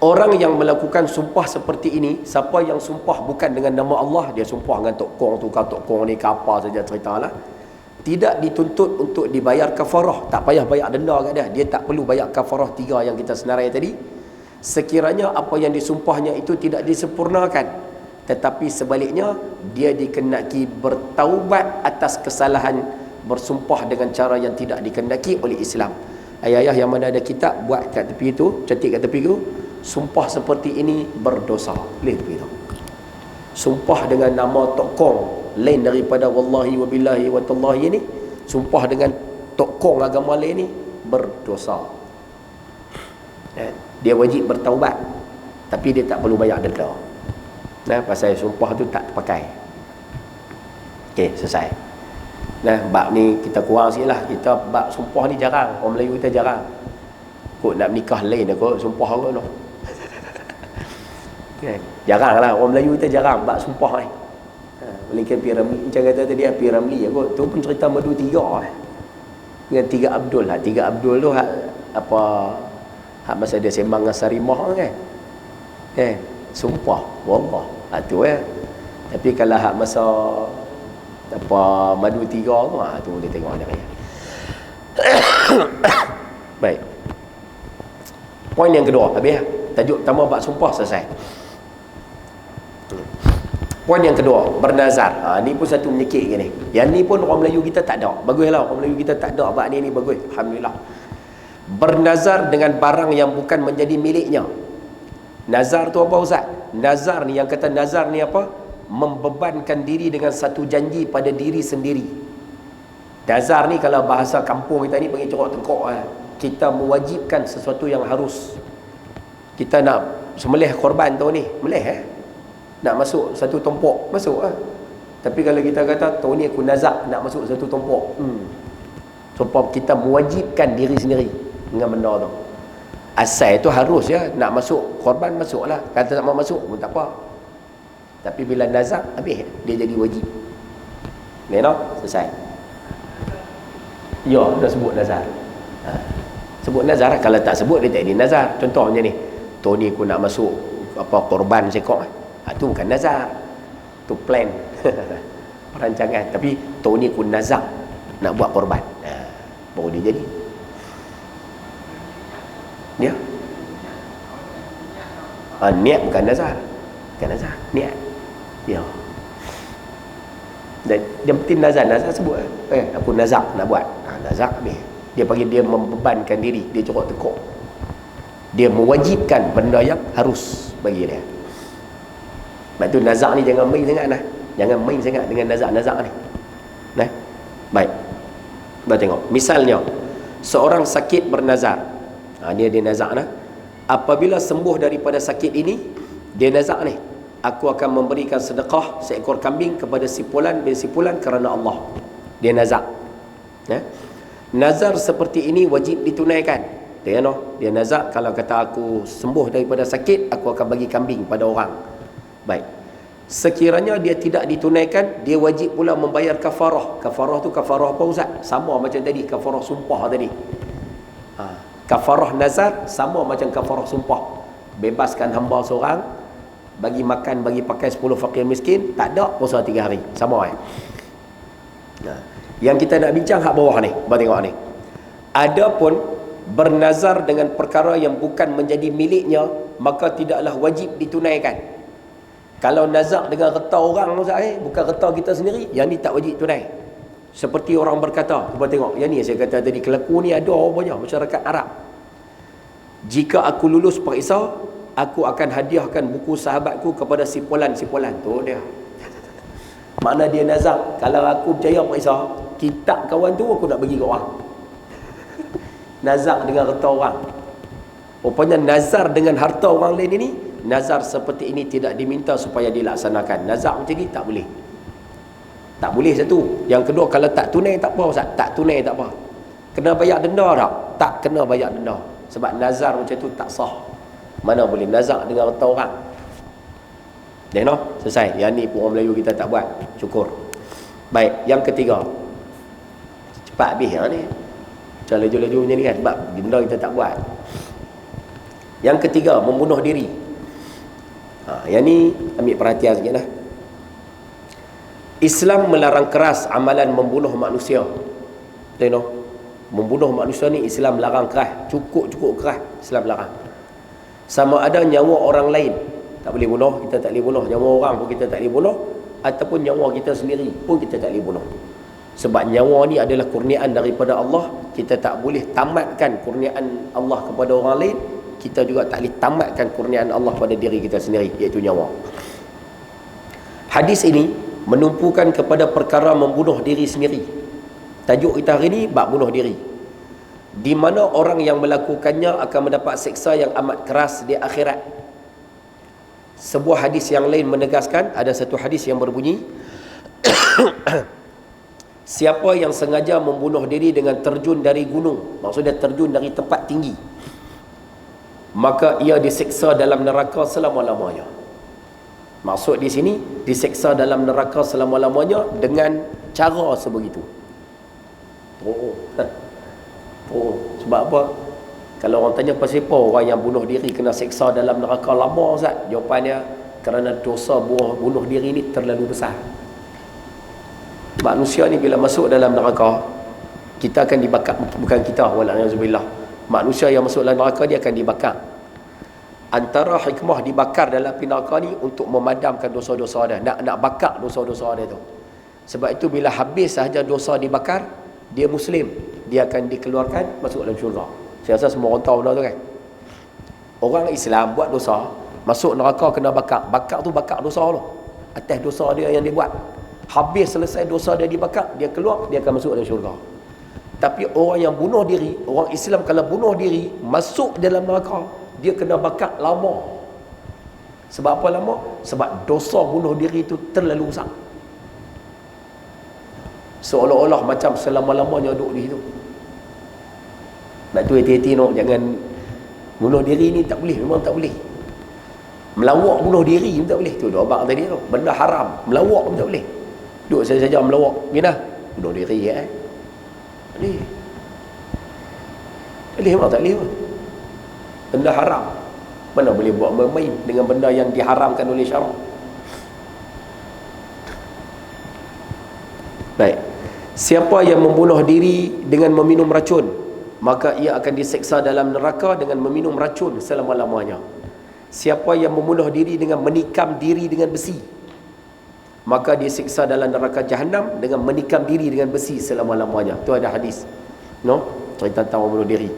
Orang yang melakukan sumpah seperti ini, siapa yang sumpah bukan dengan nama Allah, dia sumpah dengan tok kong tu, tok kong ni ke apa saja ceritalah, tidak dituntut untuk dibayar kafarah. Tak payah bayar denda kat dia. Dia tak perlu bayar kafarah 3 yang kita senarai tadi. Sekiranya apa yang disumpahnya itu tidak disempurnakan, tetapi sebaliknya dia dikenaki bertaubat atas kesalahan bersumpah dengan cara yang tidak dikendaki oleh Islam. Ayah-ayah yang mana ada kitab buat kat tepi itu, cantik kat tepi itu, sumpah seperti ini berdosa. Boleh tepi itu. Sumpah dengan nama tokong lain daripada wallahi wa billahi wa tallahi ini, sumpah dengan tokong agama lain ni berdosa. Dia wajib bertaubat, tapi dia tak perlu bayar denda. Pasal sumpah tu tak terpakai. Okey, selesai. Bab ni kita kurang sikit lah. Kita bab sumpah ni jarang. Orang Melayu kita jarang. Kok nak nikah lain kot sumpah kot tu. Jarang lah. Orang Melayu kita jarang bab sumpah ni. Melainkan P. Ramli, macam kata tadi P. Ramli kot. Tu pun cerita madu 3 dengan 3 Abdul lah. 3 Abdul tu hak masa dia sembang dengan Sarimah kan. Sumpah wallah. Tu Tapi kalau hak masa apa madu 3 tu, tu dia tengok dia raya. Baik. Poin yang kedua, habis tajuk pertama bab sumpah selesai. Poin yang kedua, bernazar. Ni pun satu menyekit ke ni. Yang ni pun orang Melayu kita tak ada. Baguslah orang Melayu kita tak ada bab ni bagus. Alhamdulillah. Bernazar dengan barang yang bukan menjadi miliknya. Nazar tu apa Ustaz? Nazar ni, yang kata nazar ni apa? Membebankan diri dengan satu janji pada diri sendiri. Nazar ni kalau bahasa kampung kita ni panggil corok tengkok. Kita mewajibkan sesuatu yang harus. Kita nak sembelih korban tu ni, melih nak masuk satu tompok, masuk Tapi kalau kita kata tu ni aku nazar nak masuk satu tompok, sebab kita mewajibkan diri sendiri dengan benda tu. Asal itu harus nak masuk korban, masuklah. Kata tak mau masuk pun tak apa. Tapi bila nazar, habis dia jadi wajib. Ni selesai. Ya, dah sebut nazar. Sebut nazar. Kalau tak sebut dia tak jadi nazar. Contohnya ni, tu ni aku nak masuk apa korban sekok. Tu bukan nazar. Tu plan. Perancangan. Tapi tu ni aku nazar nak buat korban. Baru dia jadi. Ya. Niat bukan nazar. Bukan nazar, niat. Ya. Dan yang penting nazar sebut aku nazar nak buat. Nazar ni dia panggil dia membebankan diri, dia corok tekuk. Dia mewajibkan benda yang harus bagi dia. Sebab tu nazar ni jangan main sangat lah. Jangan main sangat dengan nazar-nazar ni. Nah. Baik. Kita tengok. Misalnya seorang sakit bernazar. Dia nazar lah. Apabila sembuh daripada sakit ini, dia nazar ni, aku akan memberikan sedekah seekor kambing kepada si fulan bin si fulan kerana Allah. Dia nazar. Nazar seperti ini wajib ditunaikan. Dia nazar, kalau kata aku sembuh daripada sakit, aku akan bagi kambing pada orang. Baik. Sekiranya dia tidak ditunaikan, dia wajib pula membayar kafarah. Kafarah tu kafarah apa Ustaz? Sama macam tadi, kafarah sumpah tadi. Kafarah nazar sama macam kafarah sumpah. Bebaskan hamba seorang, bagi makan, bagi pakai 10 fakir miskin, tak ada, puasa 3 hari. Sama Yang kita nak bincang hak bawah ni, tengok ni. Adapun bernazar dengan perkara yang bukan menjadi miliknya, maka tidaklah wajib ditunaikan. Kalau nazar dengan reta orang, bukan reta kita sendiri, yang ni tak wajib tunai. Seperti orang berkata, cuba tengok, yang ni saya kata tadi, kelaku ni ada banyak masyarakat Arab. Jika aku lulus periksa, aku akan hadiahkan buku sahabatku kepada si fulan tu dia. Makna dia nazar, kalau aku berjaya periksa, kitab kawan tu aku nak bagi ke orang. Nazar dengan harta orang. Rupanya nazar dengan harta orang lain ini, nazar seperti ini tidak diminta supaya dilaksanakan. Nazar macam ni tak boleh. Tak boleh satu. Yang kedua, kalau tak tunai tak apa Ustaz. Tak tunai tak apa. Kena bayar denda tak? Tak kena bayar denda. Sebab nazar macam tu tak sah. Mana boleh nazar dengan harta orang. Selesai. Yang ni pun orang Melayu kita tak buat. Syukur. Baik, yang ketiga. Cepat habis ni. Macam laju-laju macam ni kan. Sebab benda kita tak buat. Yang ketiga, membunuh diri. Yang ni ambil perhatian sikit lah. Islam melarang keras amalan membunuh manusia. Membunuh manusia ni Islam larang keras. Cukup keras Islam larang. Sama ada nyawa orang lain tak boleh bunuh, kita tak boleh bunuh. Nyawa orang pun kita tak boleh bunuh. Ataupun nyawa kita sendiri pun kita tak boleh bunuh. Sebab nyawa ni adalah kurniaan daripada Allah. Kita tak boleh tamatkan kurniaan Allah kepada orang lain. Kita juga tak boleh tamatkan kurniaan Allah pada diri kita sendiri, iaitu nyawa. Hadis ini menumpukan kepada perkara membunuh diri sendiri. Tajuk kita hari ni bab bunuh diri, di mana orang yang melakukannya akan mendapat seksa yang amat keras di akhirat. Sebuah hadis yang lain menegaskan, ada satu hadis yang berbunyi siapa yang sengaja membunuh diri dengan terjun dari gunung, maksudnya terjun dari tempat tinggi, maka ia diseksa dalam neraka selama-lamanya. Maksud di sini, diseksa dalam neraka selama-lamanya dengan cara sebegitu. Sebab apa? Kalau orang tanya pasal apa orang yang bunuh diri kena seksa dalam neraka lama Ustaz? Jawapannya, kerana dosa bunuh diri ni terlalu besar. Manusia ni bila masuk dalam neraka, kita akan dibakar, bukan kita, wala'azubillah, manusia yang masuk dalam neraka dia akan dibakar. Antara hikmah dibakar dalam api neraka ni untuk memadamkan dosa-dosa dia, nak bakar dosa-dosa dia tu. Sebab itu bila habis sahaja dosa dibakar, dia Muslim, dia akan dikeluarkan masuk dalam syurga. Saya rasa semua orang tahu benda tu kan. Orang Islam buat dosa, masuk neraka kena bakar. Bakar tu bakar dosa tu, atas dosa dia yang dia buat. Habis selesai dosa dia dibakar, dia keluar, dia akan masuk dalam syurga. Tapi orang yang bunuh diri, orang Islam kalau bunuh diri masuk dalam neraka, dia kena bakar lama. Sebab apa lama? Sebab dosa bunuh diri itu terlalu besar. Seolah-olah macam selama-lamanya duduk di situ. Sebab tu hati-hati no, jangan bunuh diri ni tak boleh, memang tak boleh. Melawak bunuh diri pun tak boleh. Tu abang tadi tu, benda haram, melawak pun tak boleh. Duduk saja melawak, gini bunuh diri boleh. Boleh memang tak boleh pun. Benda haram. Mana boleh buat bermain dengan benda yang diharamkan oleh syarak. Baik. Siapa yang membunuh diri dengan meminum racun, maka ia akan diseksa dalam neraka dengan meminum racun selama-lamanya. Siapa yang membunuh diri dengan menikam diri dengan besi, maka disiksa dalam neraka Jahannam dengan menikam diri dengan besi selama-lamanya. Tu ada hadis, cerita tentang membunuh diri.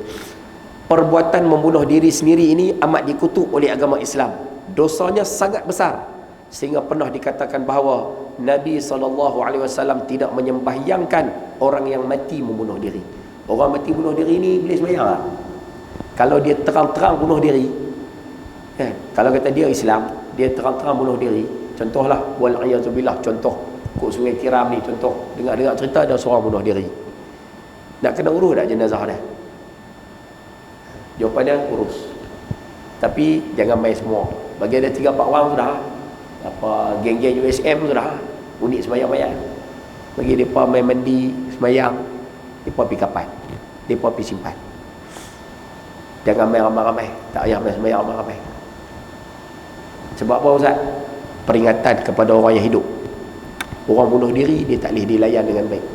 Perbuatan membunuh diri sendiri ini amat dikutuk oleh agama Islam. Dosanya sangat besar sehingga pernah dikatakan bahawa Nabi SAW tidak menyembahyangkan orang yang mati membunuh diri. Orang mati bunuh diri ni boleh sembahyang tak? Kalau dia terang-terang bunuh diri, kan? Kalau kata dia Islam, dia terang-terang bunuh diri, contohlah, wal'ayazubillah, contoh kok Sungai Tiram ni, contoh dengar-dengar cerita ada seorang bunuh diri, nak kena urus tak jenazah dia? Jawapan dia urus, tapi jangan main semua. Bagi ada 3-4 orang sudah, apa geng-geng USM sudah, unit sembahyang-sembahyang, bagi mereka main mandi sembahyang, mereka pergi kapal, mereka pergi simpan. Jangan main ramai-ramai, tak payah main sembahyang ramai-ramai. Sebab apa Ustaz? Peringatan kepada orang yang hidup. Orang bunuh diri dia tak boleh dilayan dengan baik.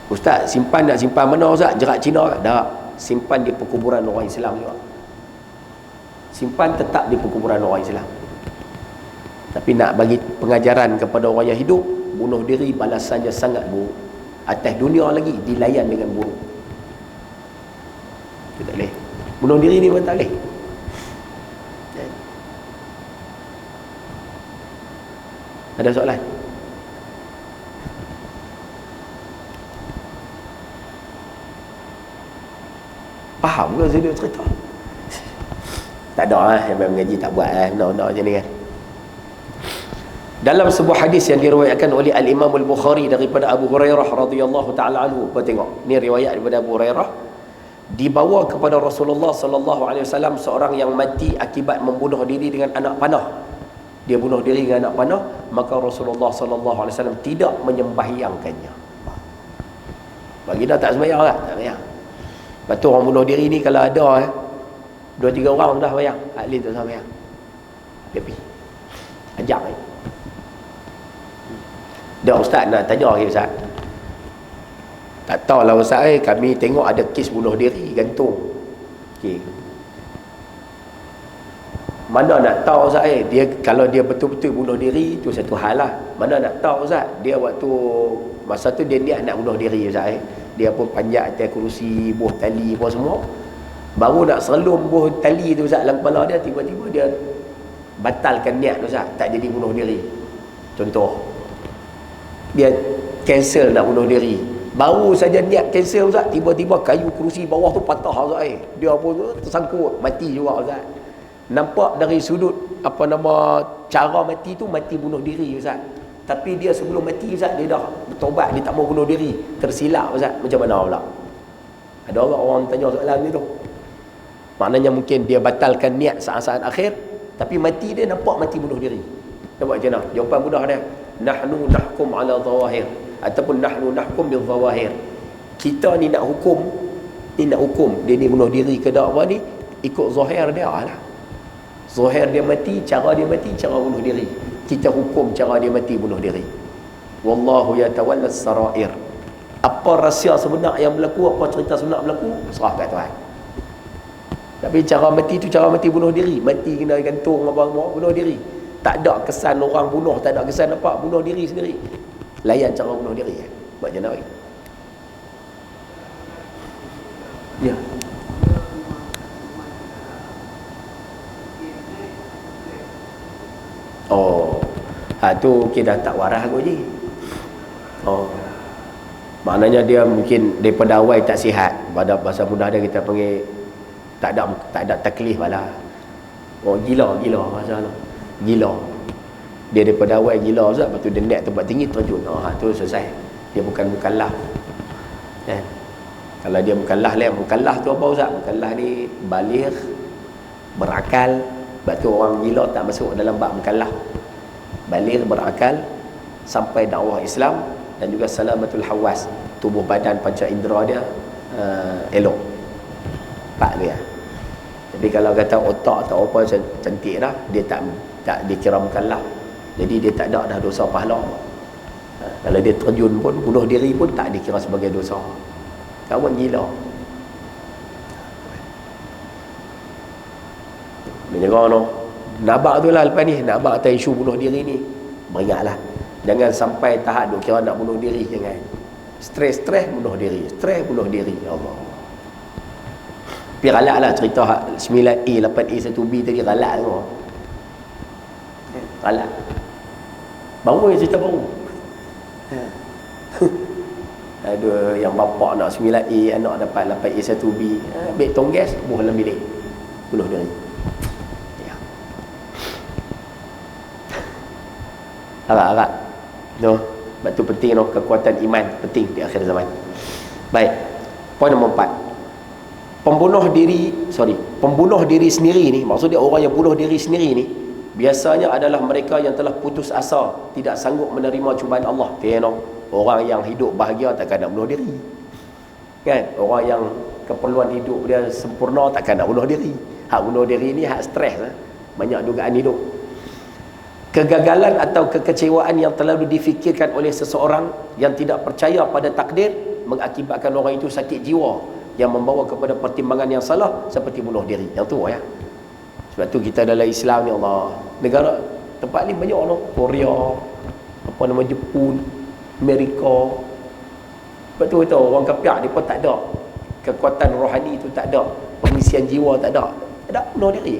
Ustaz, simpan nak simpan mana Ustaz? Jerat Cina tak? Tak. Simpan di perkuburan orang Islam juga. Simpan tetap di perkuburan orang Islam. Tapi nak bagi pengajaran kepada orang yang hidup, bunuh diri balasannya sangat buruk. Atas dunia lagi dilayan dengan buruk. Itu tak boleh. Bunuh diri ni pun tak boleh. Ada soalan? Faham ke saya cerita? Tak ada yang mengaji tak buat benda-benda macam ni kan. Dalam sebuah hadis yang diriwayatkan oleh Al-Imam Al-Bukhari daripada Abu Hurairah radhiyallahu taala anhu, apa tengok ni riwayat daripada Abu Hurairah, dibawa kepada Rasulullah sallallahu alaihi wasallam seorang yang mati akibat membunuh diri dengan anak panah. Dia bunuh diri dengan anak panah, maka Rasulullah sallallahu alaihi wasallam tidak menyembahyangkannya. Bagi dah tak sembahyang lah, tak sembahyang. Lepas tu orang bunuh diri ni kalau ada 2-3 orang dah sembahyang, ahli tak sembahyang, dia pergi ajak ni. Dah Ustaz nak tanya lagi Ustaz. Tak tahulah Ustaz, kami tengok ada kes bunuh diri gantung. Okey. Mana nak tahu Ustaz, dia kalau dia betul-betul bunuh diri tu satu hal lah. Mana nak tahu Ustaz, dia waktu masa tu dia niat nak bunuh diri Ustaz, dia pun panjat atas kerusi, buh tali apa semua. Baru nak selum buh tali tu Ustaz dalam kepala dia, tiba-tiba dia batalkan niat tu Ustaz, tak jadi bunuh diri. Contoh, dia cancel nak bunuh diri. Baru saja niat cancel Ustaz, tiba-tiba kayu kerusi bawah tu patah Ustaz, dia pun tersangkut, mati juga Ustaz. Nampak dari sudut cara mati tu, mati bunuh diri Ustaz. Tapi dia sebelum mati Ustaz, dia dah bertobat, dia tak mau bunuh diri, tersilap Ustaz. Macam mana pula? Ada orang tanya soalan ni tu. Maknanya mungkin dia batalkan niat saat-saat akhir, tapi mati dia nampak mati bunuh diri. Nampak macam mana? Jawapan mudah dia, nahnu nahkum ala zawahir, ataupun nahnu nahkum bil zawahir. Kita ni nak hukum, dia ni bunuh diri ke tak apa ni, ikut zahir dia lah. Zahir dia mati, cara dia mati, cara bunuh diri. kita hukum cara dia mati bunuh diri. Wallahu yatawallas sarair. Apa rahsia sebenar yang berlaku, apa cerita sebenar berlaku, serah kat Tuhan. Tapi cara mati tu cara mati bunuh diri. Mati kena gantung apa-apa, bunuh diri. Tak ada kesan orang bunuh, tak ada kesan apa, bunuh diri sendiri. Layan cara bunuh diri. Buat je nak. Ya. Oh. Tu kita dah tak waras aku je. Oh. Maknanya dia mungkin daripada awal tak sihat. Pada bahasa mudah dia kita panggil tak ada taklif lah. Oh, gila bahasa tu. Gila. Dia daripada awal gila Ustaz, lepas tu dia naik tempat tinggi terjun. Tu selesai. Dia bukan mukallaf. Kan? Kalau dia mukallaf tu apa Ustaz? Mukallaf ni baligh, berakal. Sebab tu orang gila tak masuk dalam bab mukallaf. Baligh, berakal, sampai dakwah Islam, dan juga salamatul hawas, tubuh badan panca indera dia elok. Pak dia. Tapi kalau kata otak atau apa cantik dah, dia tak dikira mukallaf. Jadi dia tak ada dah dosa pahala. Kalau dia terjun pun, bunuh diri pun tak dikira sebagai dosa. Kawan gila. Menyerah no. Nabak tu lah lepas ni, nabak atas isu bunuh diri ni. Beringatlah. Jangan sampai tahap duk kira nak bunuh diri. Jangan. Stres bunuh diri. Stres bunuh diri. Ya Allah. Tapi galak lah cerita 9A, 8A, 1B tadi galak tu. Galak. Baru yang cerita baru. Ada yang bapak nak 9A, anak dapat 8A, 1B. Ambil tong gas, buah dalam bilik. Bunuh diri. Ya. Harap-harap. No. Sebab tu penting no, kekuatan iman penting di akhir zaman. Baik. Poin nombor 4. Pembunuh diri sendiri ni, maksud dia orang yang bunuh diri sendiri ni biasanya adalah mereka yang telah putus asa, tidak sanggup menerima cubaan Allah. Orang yang hidup bahagia takkan nak bunuh diri. Kan? Orang yang keperluan hidup dia sempurna takkan nak bunuh diri. Hak bunuh diri ni hak stres. Banyak dugaan hidup. Kegagalan atau kekecewaan yang terlalu difikirkan oleh seseorang yang tidak percaya pada takdir mengakibatkan orang itu sakit jiwa yang membawa kepada pertimbangan yang salah seperti bunuh diri. Yang tu ya. Sebab tu kita dalam Islam ni Allah, negara tempat ni banyak Korea, apa nama Jepun, Amerika. Sebab tu kita orang kafir dia pun tak ada kekuatan rohani tu, tak ada pengisian jiwa, tak ada bunuh diri.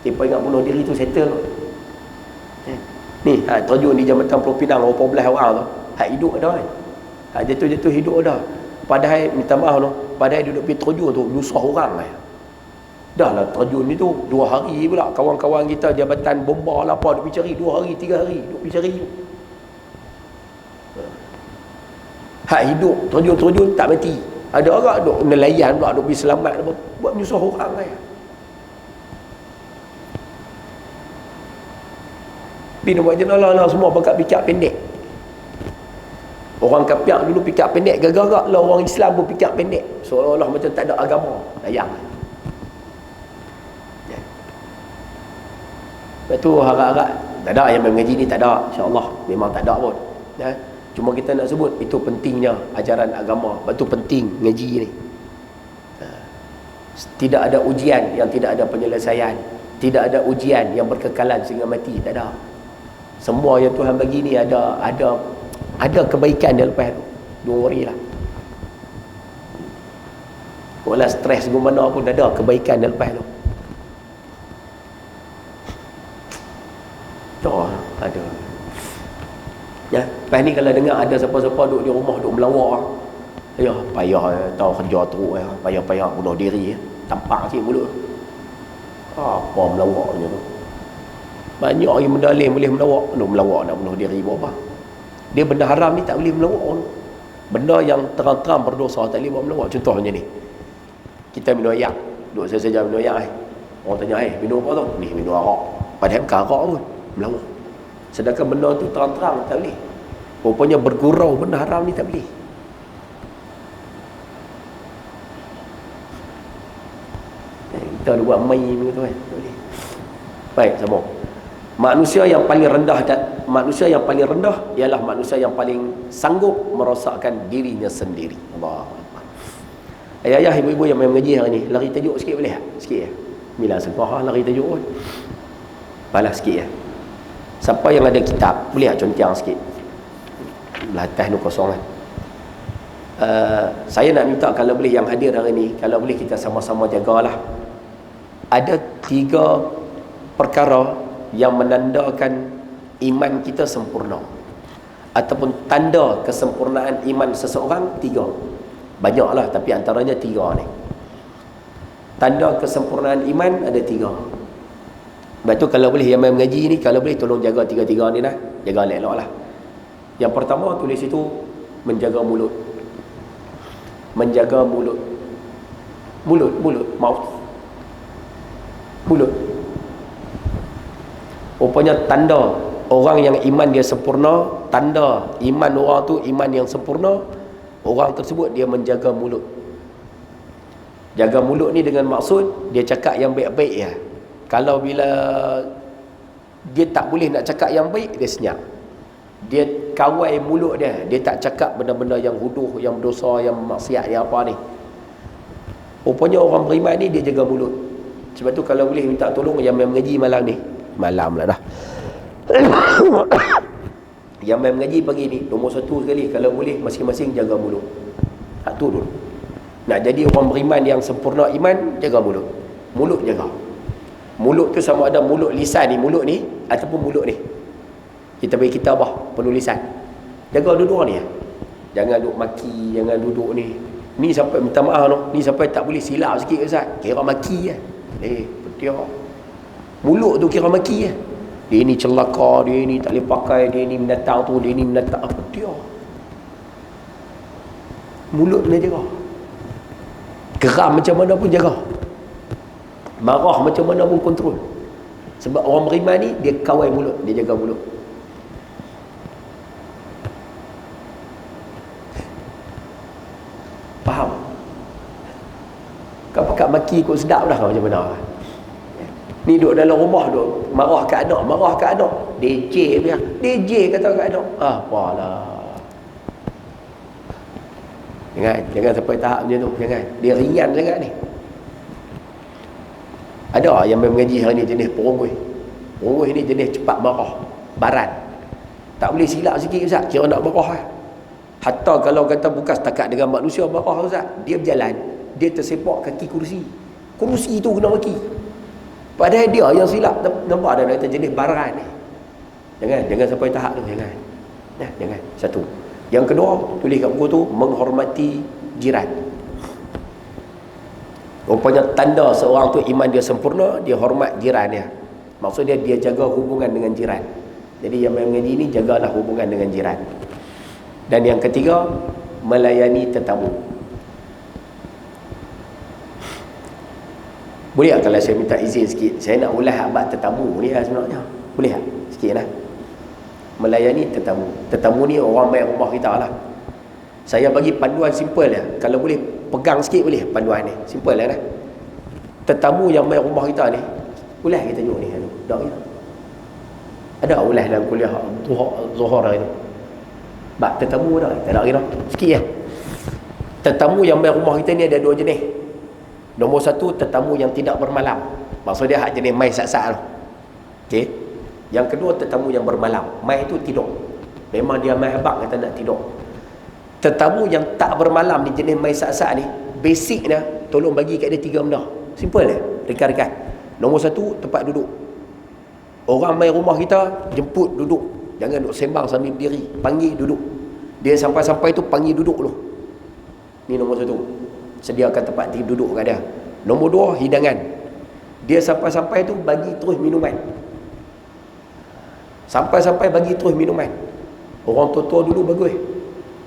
Tiba ingat bunuh diri tu settle. Ni terjun di Jambatan Pulau Pinang 18 orang tu, hak hidup ada kan. Hak jatuh-jatuh hidup ada. Padahal minta maaf padahal duduk pergi terjun tu nyusah orang kan. Dah lah terjun ni tu 2 hari pula kawan-kawan kita jabatan bomba lah apa duk pergi cari 2 hari 3 hari duk pergi cari. Hak hidup terjun tak mati. Ada orang duk nelayan pula duk pergi selamat buat menyusah orang kan. Bina buat jenalah lah semua pakai pikir pendek. Orang kafir dulu pikir pendek, gagak lah orang Islam pun fikir pendek. Seolah-olah macam tak ada agama. Layang. Ya. Lepas tu harap-harap tak ada yang mengaji ni, tak ada. InsyaAllah memang tak ada pun. Ya. Cuma kita nak sebut itu pentingnya ajaran agama. Lepas tu penting ngaji ni. Tidak ada ujian yang tidak ada penyelesaian. Tidak ada ujian yang berkekalan sehingga mati. Tak ada. Semua yang Tuhan bagi ni ada kebaikan dia lepas tu. Don't worry lah. Walau stres ke mana pun ada kebaikan dia lepas tu. Ada. Ya, lepas ni kalau dengar ada siapa-siapa duduk di rumah duduk melawak. Ya, payah tahu kerja teruk ya. Payah-payah bunuh diri ya. Tampak sikit mulut. Apa melawaknya tu. Banyak yang mendalim boleh melawak. Melawak nak bunuh diri buat apa? Dia benda haram ni tak boleh melawak. Benda yang terang-terang berdosa tak boleh buat melawak. Contohnya ni, kita minum ayak, duduk saja minum ayak. Orang tanya, minum apa tu? Ni minum arak. Padahal bukan arak pun, melawak. Sedangkan benda tu terang-terang tak boleh. Rupanya bergurau benda haram ni tak boleh. Kita ada buat main tu kan, tak boleh. Baik, sama. Manusia yang paling rendah manusia yang paling rendah ialah manusia yang paling sanggup merosakkan dirinya sendiri. Allah. Ayah-ayah, ibu-ibu yang main mengaji hari ni, lari tajuk sikit boleh tak? Sikit ya. Bila sekolah lari tajuk pun. Balas sikit ya. Siapa yang ada kitab, boleh tak contiang sikit? Belah atas tu kosong kan. Saya nak minta kalau boleh yang hadir hari ni, kalau boleh kita sama-sama jagalah. Ada 3 perkara yang menandakan iman kita sempurna, ataupun tanda kesempurnaan iman seseorang. 3, banyaklah tapi antaranya 3 ni. Tanda kesempurnaan iman ada 3. Sebab tu kalau boleh yang main mengaji ni, kalau boleh tolong jaga 3 ni lah, jaga elok-elok lah. Yang pertama tulis itu menjaga mulut. Menjaga mulut, mouth, mulut. Rupanya tanda orang yang iman dia sempurna, tanda iman orang tu iman yang sempurna, orang tersebut dia menjaga mulut. Jaga mulut ni dengan maksud dia cakap yang baik-baik ya. Kalau bila dia tak boleh nak cakap yang baik, dia senyap. Dia kawal mulut dia, dia tak cakap benda-benda yang huduh, yang berdosa, yang maksiat, yang apa ni. Rupanya orang beriman ni dia jaga mulut. Sebab tu kalau boleh minta tolong yang main mengaji malam ni, malam lah dah. Yang main mengaji pagi ni, nombor 1 sekali, kalau boleh masing-masing jaga mulut. Hak tu dulu. Nak jadi orang beriman yang sempurna iman, jaga mulut. Mulut jaga. Mulut tu sama ada mulut lisan ni, mulut ni, ataupun mulut ni. Kita bagi kitabah penulisan. Jaga dua-dua ni ya. Jangan duduk maki, jangan duduk ni. Ni sampai minta maaf no. Ni sampai tak boleh silap sikit Ustaz. Kira maki ya. Betul. Mulut tu kira maki ya. Dia ni celaka, dia ni tak boleh pakai, dia ni menatang tu, dia ni menatang apa dia. Mulut kena jaga. Geram macam mana pun jaga. Marah macam mana pun kontrol. Sebab orang beriman ni dia kawal mulut, dia jaga mulut. Faham? Kau pakat maki ikut sedap dah macam mana. Ni duduk dalam rumah duduk marah kat anak, DJ dia. DJ kata kat anak. Apalah. Jangan sampai tahap macam tu, jangan. Dia ringan sangat ni. Ada yang mengaji hari ni jenis perungguih. Perungguih ni jenis cepat marah, baran. Tak boleh silap sikit Ustaz, kira nak marah lah. Hatta kalau kata bukan setakat dengan manusia marah Ustaz, dia berjalan, dia tersepak kaki kursi. Kursi tu kena maki. Padahal dia yang silap. Nampak ada kata jenis baran ni. Jangan sampai tahap tu, jangan. Jangan. 1. Yang kedua, tulis kat buku tu, menghormati jiran. Rupanya tanda seorang tu iman dia sempurna, dia hormat jiran dia. Maksudnya dia jaga hubungan dengan jiran. Jadi yang mengaji ni, jagalah hubungan dengan jiran. Dan yang ketiga, melayani tetamu. Boleh tak kalau saya minta izin sikit? Saya nak ulas abad tetamu ni lah sebenarnya. Boleh tak? Sikit lah. Melayani tetamu. Tetamu ni orang main rumah kita lah. Saya bagi panduan simple lah. Kalau boleh pegang sikit boleh panduan ni. Simple lah dah. Tetamu yang main rumah kita ni, ulas kita tengok ni. Tak kita. Ada ulas dalam kuliah Zuhur hari tu. Bak tetamu dah. Tak ada kita. Sikit lah. Tetamu yang main rumah kita ni ada 2 jenis. Nombor 1, tetamu yang tidak bermalam. Maksudnya hak jenis mai sat-sat tu. Okey. Yang kedua, tetamu yang bermalam. Mai tu tidur. Memang dia mai habaq kata nak tidur. Tetamu yang tak bermalam ni, jenis mai sat-sat ni, basicnya tolong bagi kat dia 3 benda. Simple lah, rekan-rekan. Nombor 1, tempat duduk. Orang mai rumah kita, jemput duduk. Jangan duduk sembang sambil berdiri. Panggil duduk. Dia sampai-sampai tu panggil duduk dulu. Ni nombor 1. Sediakan tempat duduk kat dia. Nombor 2, hidangan. Dia sampai-sampai tu bagi terus minuman. Sampai-sampai bagi terus minuman. Orang tua-tua dulu bagus.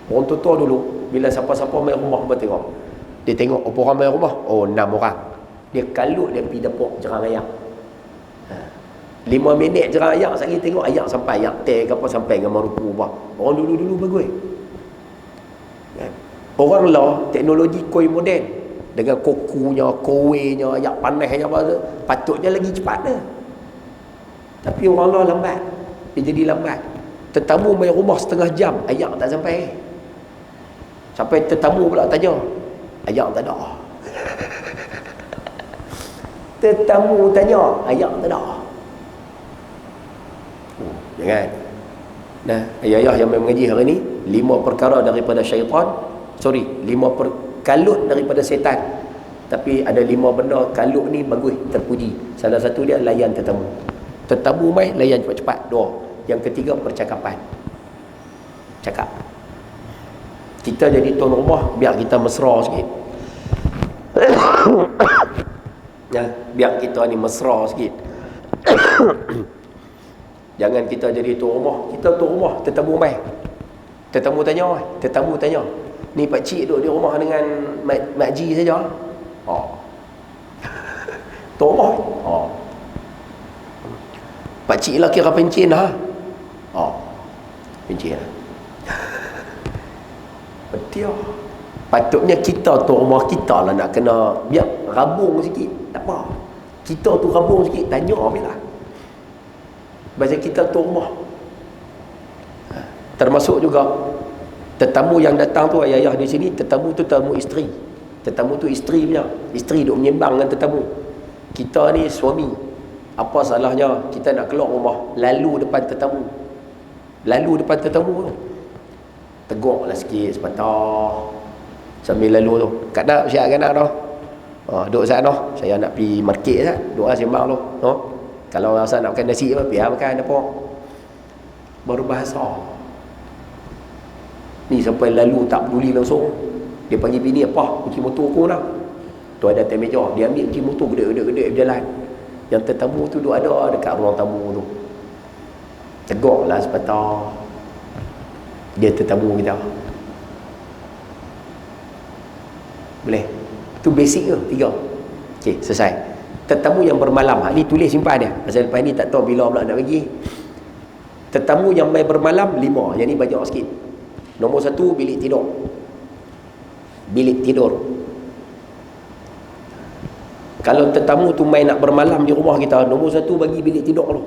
Orang tua-tua dulu, bila siapa-siapa main rumah, apa tengok? Dia tengok, apa orang main rumah? Oh, 6 orang. Dia kalut, dia pergi dapur jerang ayam. 5 minit jerang ayam, sekali tengok ayam sampai, ayam teh ke apa, sampai dengan marupu apa. Orang dulu-dulu bagus. Orang lah, teknologi koi moden. Dengan kokunya, kowenya, ayam panas, ayam apa, patutnya lagi cepat dah. Tapi orang luar lambat. Dia jadi lambat. Tetamu main rumah setengah jam, ayak tak sampai. Sampai tetamu pula tanya, ayak tak ada. Tetamu tanya, ayak tak ada. Jangan. Nah, ayah-ayah yang mengaji hari ni, 5 perkara daripada syaitan. 5 kalut daripada setan. Tapi ada 5 benda kalut ni bagus, terpuji. Salah satu dia layan tetamu. Tetamu mai layan cepat-cepat. 2. Yang ketiga percakapan. Cakap. Kita jadi tuan rumah, biar kita mesra sikit. Ya, biar kita ni mesra sikit. Jangan kita jadi tuan rumah. Kita tuan rumah, tetamu mai. Tetamu tanya. Ni pak cik duduk di rumah dengan mak ji saja. Tuan rumah. Pak cik lah kira pencin lah. Pencin lah. Betul. Patutnya kita tuan rumah kita lah nak kena biar rabung sikit. Tak apa. Kita tu rabung sikit, tanya bila. Bahasa kita tuan rumah. Termasuk juga tetamu yang datang tu, ayah-ayah di sini, tetamu tu tetamu isteri. Tetamu tu isteri punya. Isteri duk menyembang dengan tetamu. Kita ni suami. Apa salahnya kita nak keluar rumah lalu depan tetamu? Lalu depan tetamu tu. Tegurlah sikit sepatah. Sambil lalu tu. Kat dah siap kan nak dah. Duduk saat dah. Saya nak pergi market sat. Duduk lah sembang tu. Kalau rasa nak makan nasi apa, biar makan apa. Baru bahasa. Ni sampai lalu tak peduli langsung. Dia panggil bini, apa? Kunci motor aku dah. Tu ada atas meja. Dia ambil kunci motor gede-gede berjalan. Yang tetamu tu duk ada dekat ruang tamu tu. Tegurlah sepatah. Dia tetamu kita. Boleh? Tu basic ke? 3. Okey, selesai. Tetamu yang bermalam. Ni tulis simpan dia. Pasal lepas ni tak tahu bila pula nak bagi. Tetamu yang main bermalam 5. Yang ni banyak sikit. Nombor 1, bilik tidur. Bilik tidur. Kalau tetamu tu main nak bermalam di rumah kita, nombor 1 bagi bilik tidur tu.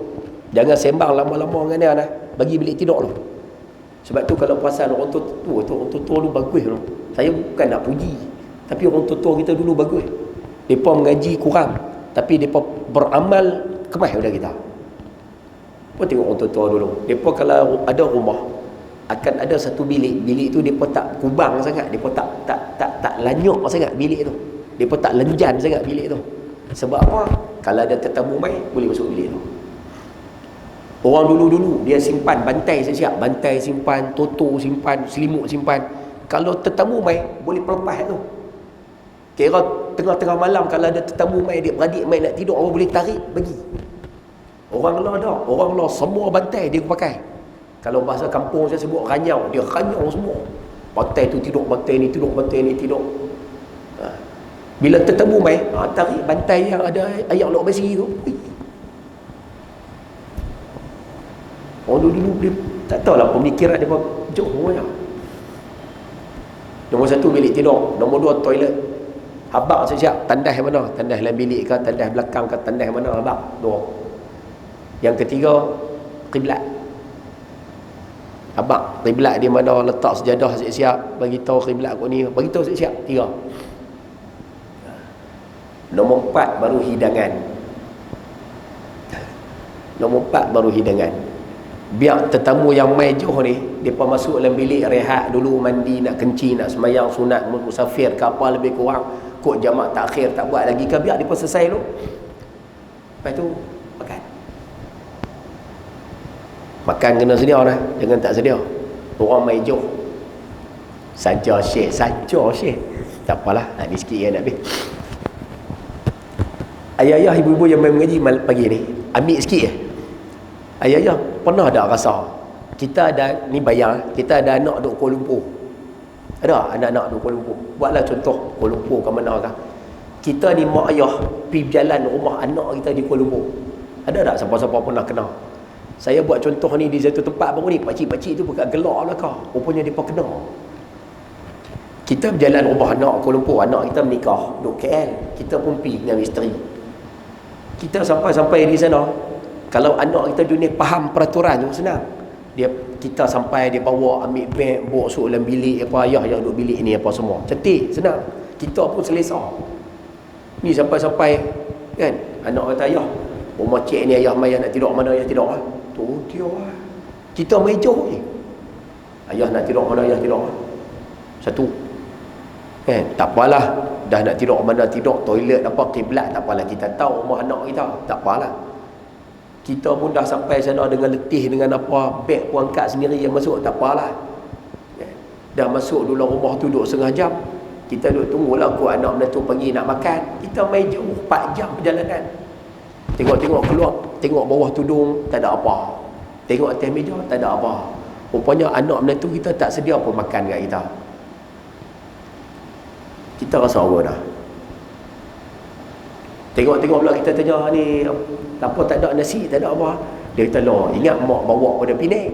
Jangan sembang lama-lama dengan dia dah. Bagi bilik tidur tu. Sebab tu kalau perasan orang tua dulu bagus tu. Saya bukan nak puji, tapi orang tua kita dulu bagus. Depa mengaji kurang, tapi depa beramal kemas daripada kita. Apa tengok orang tua dulu. Depa kalau ada rumah, akan ada satu bilik. Bilik tu depa tak kubang sangat, depa tak lanyok sangat bilik tu. Depa tak lenjan sangat bilik tu. Sebab apa? Kalau ada tetamu mai, boleh masuk bilik tu. Orang dulu-dulu dia simpan bantai siap, bantai simpan, toto simpan, selimut simpan. Kalau tetamu mai, boleh pelepas tu. Kira tengah-tengah malam kalau ada tetamu mai, adik-beradik mai nak tidur, orang boleh tarik bagi. Orang lah ada, orang lah semua bantai dia pakai. Kalau bahasa kampung saya sebut ranyau, dia ranyau semua. Bantai tu tidur, bantai ni tidur, bantai ni tidur. Bila tetamu mai, tarik bantai yang ada ayak lok besi tu. Orang dulu dia tak tahulah pemikiran dia jauh ya. Nombor 1 bilik tidur, nombor 2 toilet. Habaq siap, tandas mana? Tandas dalam bilik ke, tandas belakang ke, tandas mana habaq? 2. Yang ketiga, kiblat. Habaq kiblat di mana, letak sejadah siap-siap, bagi tahu kiblat aku ni, bagi tahu siap-siap. 3. Nombor 4 baru hidangan. Nombor 4 baru hidangan. Biar tetamu yang mai jauh ni, mereka masuk dalam bilik rehat dulu, mandi, nak kencing, nak semayang sunat, musafir ke apa lebih kurang, kod jamak takhir tak buat lagi ke, biar mereka selesai dulu. Lepas tu makan. Makan kena sedia dah, jangan tak sedia. Orang mai jauh saja syekh, tak apalah, nak ni sikit nak habis. Ayah-ayah, ibu-ibu yang main mengaji pagi ni, ambil sikit je. Ayah-ayah, pernah tak rasa kita ada, ni bayang, kita ada anak duduk Kuala Lumpur. Ada anak-anak duduk Kuala Lumpur. Buatlah contoh Kuala Lumpur ke mana kah. Kita ni mak ayah pergi berjalan rumah anak kita di Kuala Lumpur. Ada tak siapa-siapa pernah kenal? Saya buat contoh ni di satu tempat baru ni, pakcik-pakcik tu bukan gelak lah kah, rupanya mereka kenal. Kita berjalan rumah anak Kuala Lumpur, anak kita menikah duduk KL, kita pun pergi dengan isteri. Kita sampai di sana, Kalau anak kita dunia faham peraturan tu senang. Kita sampai dia bawa ambil beg, bawa suruh dalam bilik apa, ayah yang duduk bilik ni apa semua. Cantik, senang. Kita pun selesa. Ni sampai-sampai kan anak kata ayah, rumah cik ni ayah mai nak tidur mana ayah tidur ah. Tu dia lah. Kita meja je. Ayah nak tidur mana ayah tidur. Satu. Kan, tak apalah. Dah nak tidur mana tidur, toilet apa kiblat tak apalah, kita tahu rumah anak kita. Tak apalah. Kita pun dah sampai sana dengan letih, dengan apa, beg pun angkat sendiri yang masuk, tak apalah. Dah masuk dulu rumah tu duduk setengah jam. Kita duduk tunggulah aku anak menantu pergi nak makan. Kita main jauh 4 jam perjalanan. Tengok-tengok keluar, tengok bawah tudung tak ada apa. Tengok atas meja tak ada apa. Rupanya anak menantu kita tak sedia pun makan kat kita. Kita rasa apa dah. Tengok-tengok pula kita tanya ni apa, tak ada nasi, tak ada apa. Dia kata lah, ingat mak bawa pada Penang.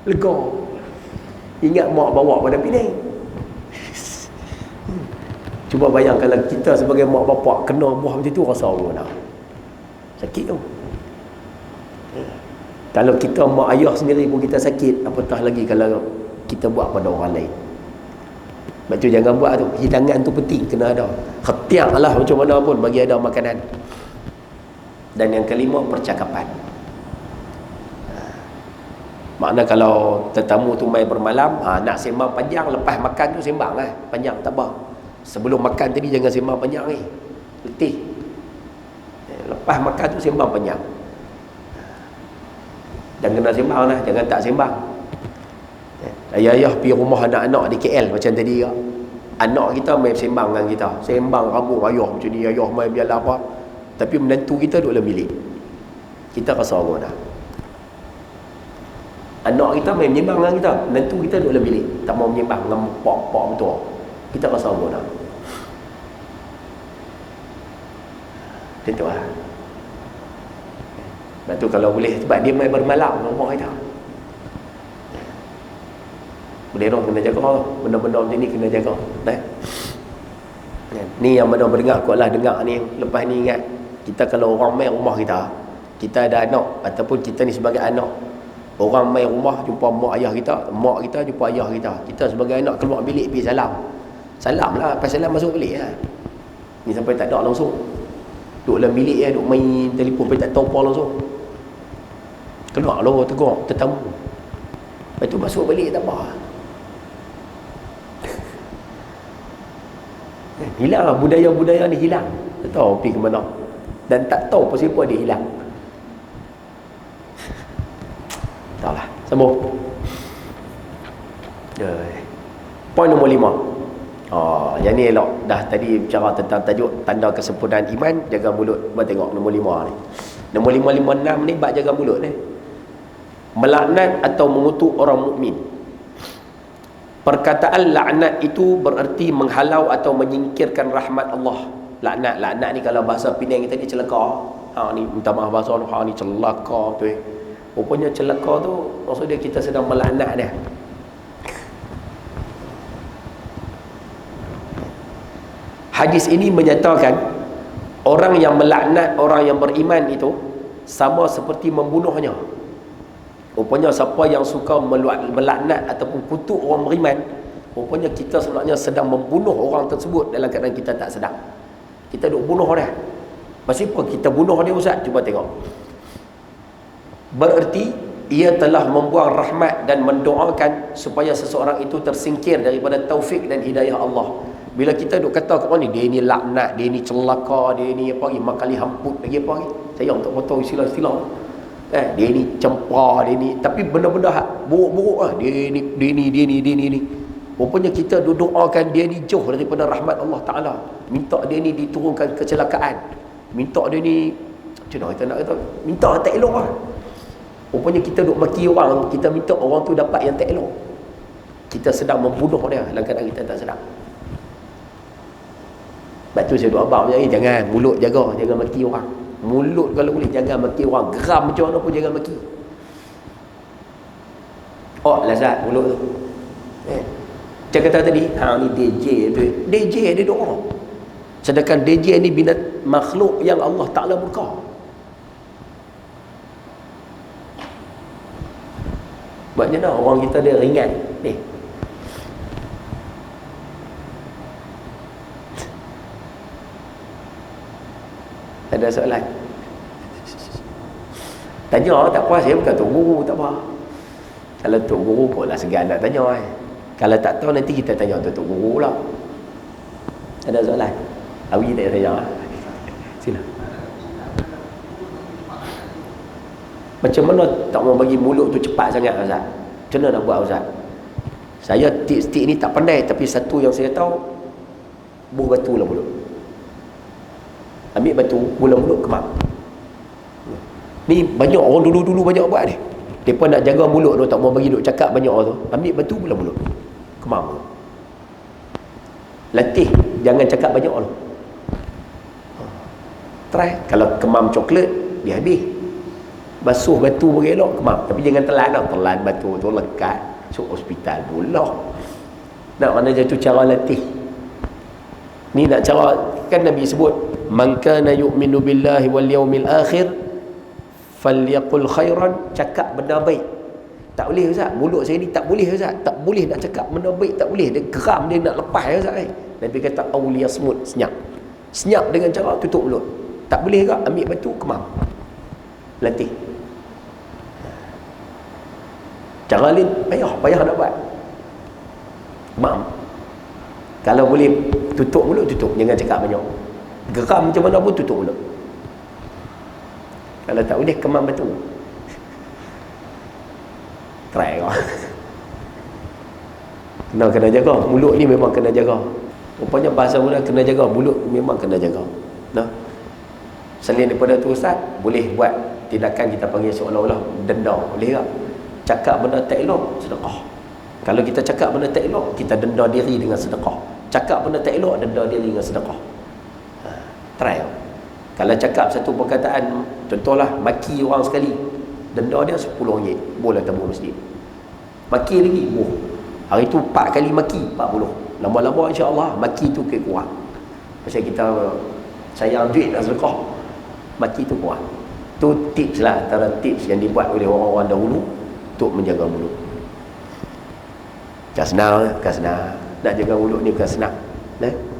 Lega. Ingat mak bawa pada Penang. Cuba bayangkan kalau kita sebagai mak bapak kena buah macam tu, rasa apa dah. Sakit tu. Kalau kita mak ayah sendiri pun kita sakit, apatah lagi kalau kita buat pada orang lain. Sebab tu jangan buat tu. Hidangan tu penting, kena ada. Khatiak lah macam mana pun bagi ada makanan. Dan yang kelima, percakapan. Makna kalau tetamu tu mai bermalam, nak sembang panjang, lepas makan tu sembang lah. Panjang tak apa. Sebelum makan tadi jangan sembang panjang ni. Letih. Lepas makan tu sembang panjang. Dan kena sembang lah, jangan tak sembang. Ayah-ayah pergi rumah anak-anak di KL macam tadi kak. Anak kita main sembang dengan kita. Sembang rambut ayah macam ni, ayah main biarlah apa. Tapi menantu kita duduk dalam bilik. Kita rasa orang dah. Anak kita main menyembang dengan kita, menantu kita duduk dalam bilik. Tak mau menyembang dengan pak-pak betul. Kita rasa orang dah. Tentu lah. Lepas tu kalau boleh, sebab dia main bermalam rumah kita. Bendera kena jaga, benda-benda macam ni kena jaga. Ni yang mana berdengar, aku lah dengar ni. Lepas ni ingat, kita kalau orang main rumah kita, kita ada anak, ataupun kita ni sebagai anak, orang main rumah jumpa mak ayah kita, mak kita jumpa ayah kita, kita sebagai anak keluar bilik pergi salam. Salam lah, pas salam masuk bilik lah. Ni sampai tak ada langsung. Duduk dalam bilik ya, duduk main telefon, sampai tak tahu apa langsung. Keluar lah, tegur tetamu. Lepas tu masuk balik tak apa. Hilang lah, budaya-budaya ni hilang. Tak tahu pergi ke mana. Dan tak tahu pun siapa dia hilang. Tak lah, sambung. Poin nombor 5. Yang ni elok. Dah tadi bicara tentang tajuk tanda kesempurnaan iman, jaga mulut. Cuba tengok nombor 5 ni. Nombor 5, 5, 6 ni bab jaga mulut ni. Melaknat atau mengutuk orang mukmin. Perkataan laknat itu bererti menghalau atau menyingkirkan rahmat Allah. Laknat ni kalau bahasa Penang kita ni celaka. Ni minta maaf bahasa ni, ni celaka tu. Rupanya celaka tu maksud dia kita sedang melaknat dia. Hadis ini menyatakan orang yang melaknat orang yang beriman itu sama seperti membunuhnya. Rupanya siapa yang suka melaknat ataupun kutuk orang beriman, rupanya kita sebenarnya sedang membunuh orang tersebut dalam keadaan kita tak sedar. Kita duk bunuh dia. Pasal apa kita bunuh dia ustaz? Cuba tengok. Bererti ia telah membuang rahmat dan mendoakan supaya seseorang itu tersingkir daripada taufik dan hidayah Allah. Bila kita duk kata kat orang ni, dia ni laknat, dia ni celaka, dia ni apa lagi, makali hamput lagi apa lagi. Saya tak potong istilah-istilah. Dia ni cempar, dia ni, tapi benda-benda buruk-buruk lah. Dia ni. Rupanya kita doakan dia ni jauh daripada rahmat Allah Ta'ala. Minta dia ni diturunkan kecelakaan. Minta dia ni, macam mana kita nak kata, minta tak elok lah. Rupanya kita duk maki orang, kita minta orang tu dapat yang tak elok. Kita sedang membunuh dia dalam keadaan kita tak sedar. Sebab tu saya doa abang macam ni, jangan mulut jaga, jangan maki orang. Mulut kalau boleh jangan maki orang. Geram macam mana pun jangan maki. Lazat mulut tu. Macam kata tadi, ni DJ tu. DJ dia doa. Sedangkan DJ ni makhluk yang Allah Ta'ala murka. Buatnya dah orang kita dia ringan ni. Ada soalan? Tanya tak apa, saya bukan tok guru, tak apa. Kalau tok guru pun lah segan nak tanya Kalau tak tahu nanti kita tanya tok guru pula. Ada soalan? Awi tak tanya. Sila. Macam mana tak mau bagi mulut tu cepat sangat Ustaz? Macam mana nak buat Ustaz? Saya tips-tips ni tak pandai, tapi satu yang saya tahu, buh batu lah mulut. Ambil batu, bulan mulut, kemam. Ni banyak orang dulu-dulu banyak buat ni. Mereka nak jaga mulut tu, tak mau bagi duk cakap banyak orang tu. Ambil batu, bulan mulut, kemam. Latih, jangan cakap banyak orang. Try. Kalau kemam coklat, dia habis. Basuh batu berelok, kemam. Tapi jangan telan tau. Telan batu tu lekat, masuk hospital pula. Nak mana jatuh cara latih. Ni nak cara, kan Nabi sebut, man kana yu'minu billahi wal yawmil akhir falyaqul khairan, cakap benda baik. Tak boleh Ustaz, mulut saya ni tak boleh Ustaz, tak boleh nak cakap benda baik, tak boleh, dia geram, dia nak lepas Ustaz. Nabi kata awliya smut, senyap. Senyap dengan cara tutup mulut. Tak boleh ke, ambil batu, kemam. Latih. Cara lain payah nak buat. Kemam. Kalau boleh tutup mulut, tutup, jangan cakap banyak. Geram macam mana pun tutup mulut. Kalau tak boleh, kemam batu. Try kau. Kena jaga. Mulut ni memang kena jaga. Rupanya bahasa mudah kena jaga. Mulut memang kena jaga. Nah. Selain daripada tu Ustaz, boleh buat tindakan kita panggil seolah-olah denda. Boleh tak? Cakap benda tak elok, sedekah. Kalau kita cakap benda tak elok, kita denda diri dengan sedekah. Cakap benda tak elok, denda diri dengan sedekah. Try. Kalau cakap satu perkataan, contohlah maki orang sekali, denda dia RM10, boleh tabur masjid. Maki lagi, hari tu 4 kali maki, 40. Lama-lama insya-Allah maki tu ke kurang. Macam kita sayang duit dan sedekah, maki tu kurang. Tu tips lah, antara tips yang dibuat oleh orang-orang dahulu untuk menjaga mulut. Bukan senang, nak jaga mulut ni bukan senang.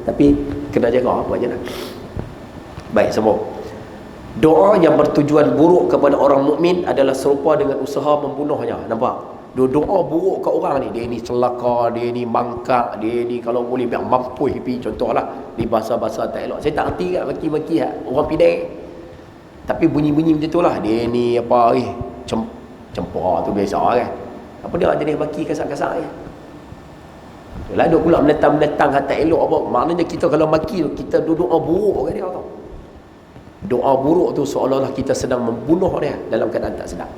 Tapi kena jaga apa je lah. Baik, semua. Doa yang bertujuan buruk kepada orang mukmin adalah serupa dengan usaha membunuhnya. Nampak? Doa buruk ke orang ni, dia ni celaka, dia ni mangkak, dia ni kalau boleh biar mampu hipi, contohlah ni bahasa-bahasa tak elok. Saya tak erti kat maki-maki orang Penang. Tapi bunyi-bunyi macam itulah. Dia ni apa cempera tu biasa kan. Apa dia jenis maki kasar-kasar ni? Itulah duk pula menentang-menentang tak elok apa. Maknanya kita kalau maki tu, kita doa buruk kat dia tau. Doa buruk tu seolah-olah kita sedang membunuh dia dalam keadaan tak sedar.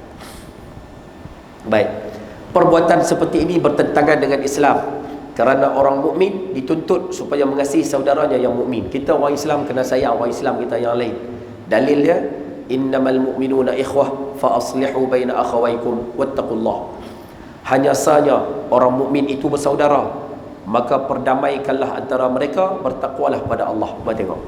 Baik. Perbuatan seperti ini bertentangan dengan Islam. Kerana orang mukmin dituntut supaya mengasihi saudaranya yang mukmin. Kita orang Islam kena sayang orang Islam kita yang lain. Dalil dia, innamal mu'minuna ikhwah fa aslihu baina akhawaykum wattaqullah. Hanya sahaja orang mukmin itu bersaudara, maka perdamaikanlah antara mereka, bertakwalah pada Allah. Mari tengok.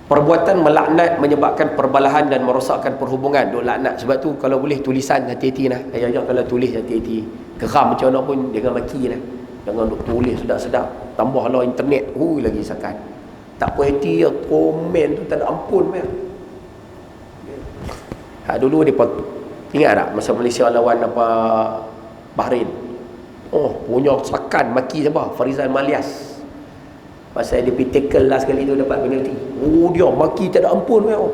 Perbuatan melaknat menyebabkan perbalahan dan merosakkan perhubungan. Duk laknat. Sebab tu kalau boleh tulisan hati-hati lah. Ayah kalau tulis hati-hati. Geram macam mana pun jangan maki lah. Jangan duk tulis sedap-sedap. Tambahlah internet. Lagi sakan. Tak puas hati ya, komen tu tak ada ampun kan. Dulu dia ingat tak masa Malaysia lawan apa Bahrain. Punya sakan maki siapa? Farizal Malias. Pasal dia pergi tackle last kali tu dapat penalti. Dia maki tak ada ampun kan.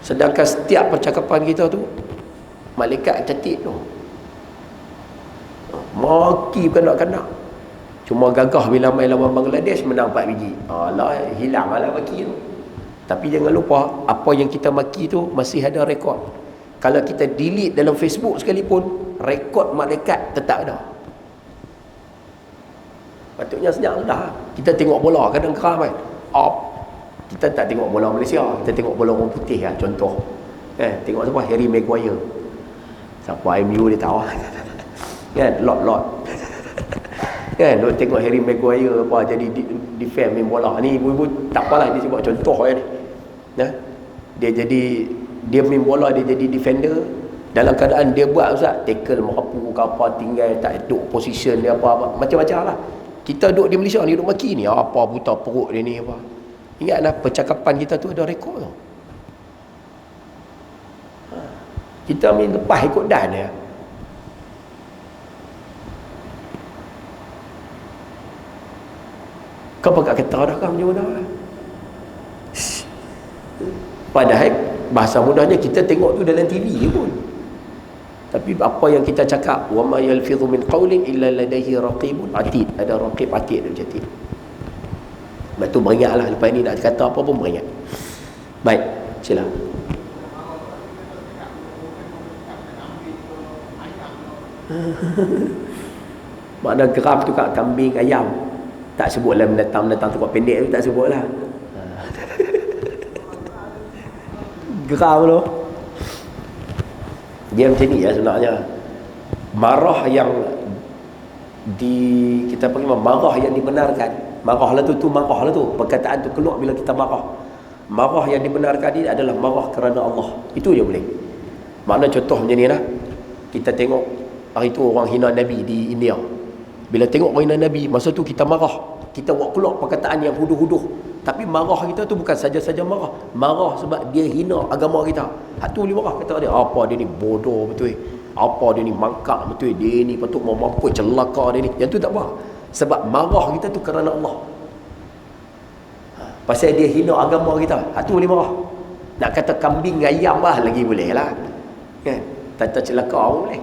Sedangkan setiap percakapan kita tu malaikat catat tu. Maki kanak-kanak. Cuma gagah bila main lawan Bangladesh menang 4 biji. Hilang lah maki tu. Tapi jangan lupa apa yang kita maki tu masih ada rekod. Kalau kita delete dalam Facebook sekalipun, rekod malaikat tetap ada. Patutnya senyap dah. Kita tengok bola kadang-kadang kan. Kita tak tengok bola Malaysia, kita tengok bola orang putih lah, contoh. Tengok siapa? Harry Maguire. Siapa MU dia tahu. Kan, lot. Kan, duk tengok Harry Maguire apa jadi defend main bola. Ni ibu-ibu tak apalah dia sebut contoh je ni. Dia main bola, dia jadi defender, Dalam keadaan dia buat Ustaz, tackle merapu ke apa, tinggal tak duduk position dia apa-apa, macam-macam lah. Kita duduk di Malaysia ni, duduk maki ni, apa buta perut dia ni apa. Ingatlah percakapan kita tu ada rekod tau. Kita ni lepas ikut dan ya. Kau pakai kata dah kan macam mana? Padahal bahasa mudahnya kita tengok tu dalam TV je pun. Tapi apa yang kita cakap, wa ma yalfidhu min qawlin illa ladayhi raqibun atid. Ada raqib atid dalam cakap. Lepas tu beringatlah lepas ni nak kata apa pun beringat. Baik, sila. Makna geram tu kat kambing, ayam. Tak sebutlah menatang-menatang tempat pendek tu, tak sebutlah. Geram tu. Dia macam ni ya sebenarnya. Marah yang kita panggil marah yang dibenarkan. Marah lah tu marah lah tu. Perkataan tu keluar bila kita marah. Marah yang dibenarkan ni adalah marah kerana Allah. Itu je boleh. Makna contoh macam ni lah. Kita tengok hari tu orang hina Nabi di India. Bila tengok orang hina Nabi, masa tu kita marah. Kita buat keluar perkataan yang huduh-huduh. Tapi marah kita tu bukan saja-saja marah. Marah sebab dia hina agama kita. Hak tu dia marah, kata dia, apa dia ni bodoh betul. Apa dia ni mangkak betul. Dia ni patut mau mampu celaka dia ni. Yang tu tak apa. Sebab marah kita tu kerana Allah. Pasal dia hina agama kita. Hak tu boleh marah. Nak kata kambing ayam lah lagi boleh lah. Kan? Tak celaka pun boleh.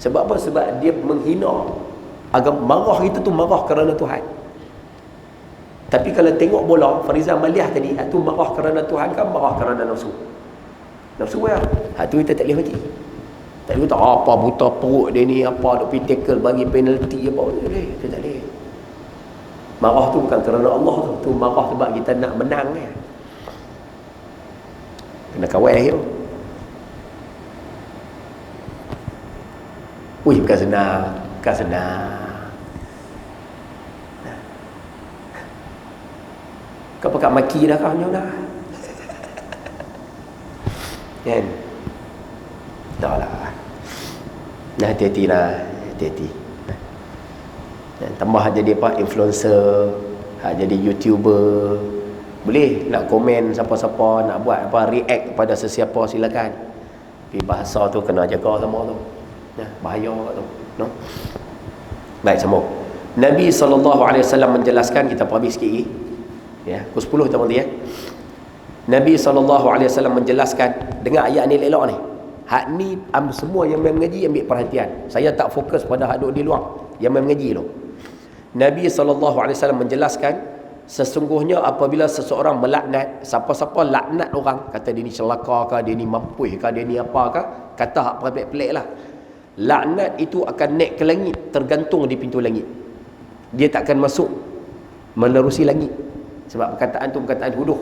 Sebab apa? Sebab dia menghina agama. Marah kita tu marah kerana Tuhan. Tapi kalau tengok bola, Farizal Maliah tadi, hak tu marah kerana Tuhan kan marah kerana nafsu. Nafsu ya. Hak tu kita tak boleh mati. Tak boleh apa buta perut dia ni, apa duk pergi tackle bagi penalti apa boleh. Kita tak boleh. Marah tu bukan kerana Allah tu. Tu marah sebab kita nak menang ni. Kena kawal dia. Ui, bukan senang. Bukan senang. Kau pakai maki dah kau macam dah. Kan? Tak lah. Nah, hati-hati lah. Hati-hati. Tambah jadi apa? Influencer. Jadi YouTuber. Boleh nak komen siapa-siapa, nak buat apa, react kepada sesiapa silakan. Tapi bahasa tu kena jaga sama tu. Bahaya tu. No? Baik, sambung. Nabi SAW menjelaskan, kita habis sikit lagi. Ya, pukul 10 teman dia. Nabi SAW menjelaskan, dengar ayat ni elok ni. Hak ni semua yang main mengaji ambil perhatian. Saya tak fokus pada hak duduk di luar. Yang main mengaji tu. Nabi SAW menjelaskan, sesungguhnya apabila seseorang melaknat, siapa-siapa laknat orang, kata dia ni celaka ke, dia ni mampu ke, dia ni apa ke, kata hak pelik-pelik lah. Laknat itu akan naik ke langit, tergantung di pintu langit. Dia takkan masuk menerusi langit. Sebab perkataan tu perkataan huduh.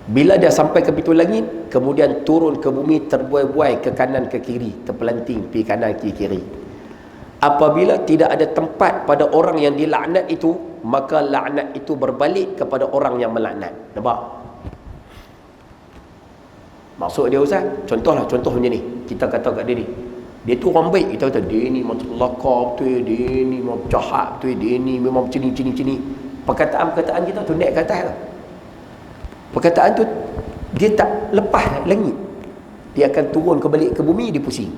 Bila dia sampai ke pintu langit, kemudian turun ke bumi, terbuai-buai ke kanan ke kiri, terpelanting pergi kanan ke kiri. Apabila tidak ada tempat pada orang yang dilaknat itu, maka laknat itu berbalik kepada orang yang melaknat. Nampak? Maksud dia Ustaz, contoh macam ni. Kita kata kat dia ni, dia tu orang baik. Kita kata dia ni macam lakar betul, dia ni memang jahat betul, dia ni memang macam ni. Perkataan-perkataan kita tu naik ke atas lah. Perkataan tu dia tak lepas langit. Dia akan turun kembali ke bumi, dia pusing.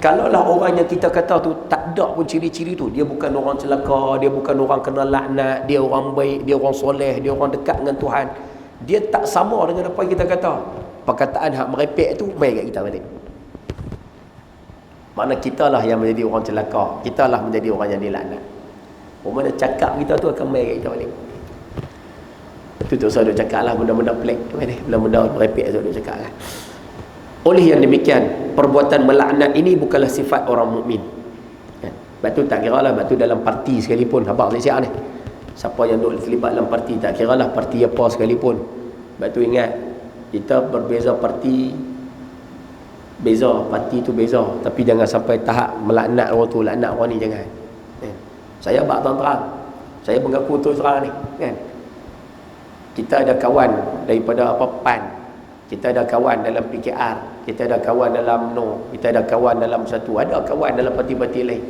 Kalaulah orang yang kita kata tu tak ada pun ciri-ciri tu, dia bukan orang celaka, dia bukan orang kena laknat, dia orang baik, dia orang soleh, dia orang dekat dengan Tuhan, dia tak sama dengan apa yang kita kata. Perkataan hak merepek tu mai kat kita balik. Mana kita lah yang menjadi orang celaka, kita lah menjadi orang yang dilaknat. Mana cakap kita tu akan mai kat kita balik. Itu tak usah duk cakap lah benda-benda pelik, benda-benda merepek tu duk cakap lah. Oleh yang demikian, perbuatan melaknat ini bukanlah sifat orang mukmin. Kan? Sebab tu tak kira lah, sebab tu dalam parti sekalipun, habaq siap ni. Siapa yang duk terlibat dalam parti, tak kira lah parti apa sekalipun. Sebab tu ingat, kita berbeza parti, parti tu beza. Tapi jangan sampai tahap melaknat orang tu, laknat orang ni, jangan. Kan? Saya bak terang-terang, saya mengaku terus terang ni. Kan? Kita ada kawan daripada PAN. Kita ada kawan dalam PKR, kita ada kawan dalam NO, kita ada kawan dalam satu, ada kawan dalam parti-parti lain.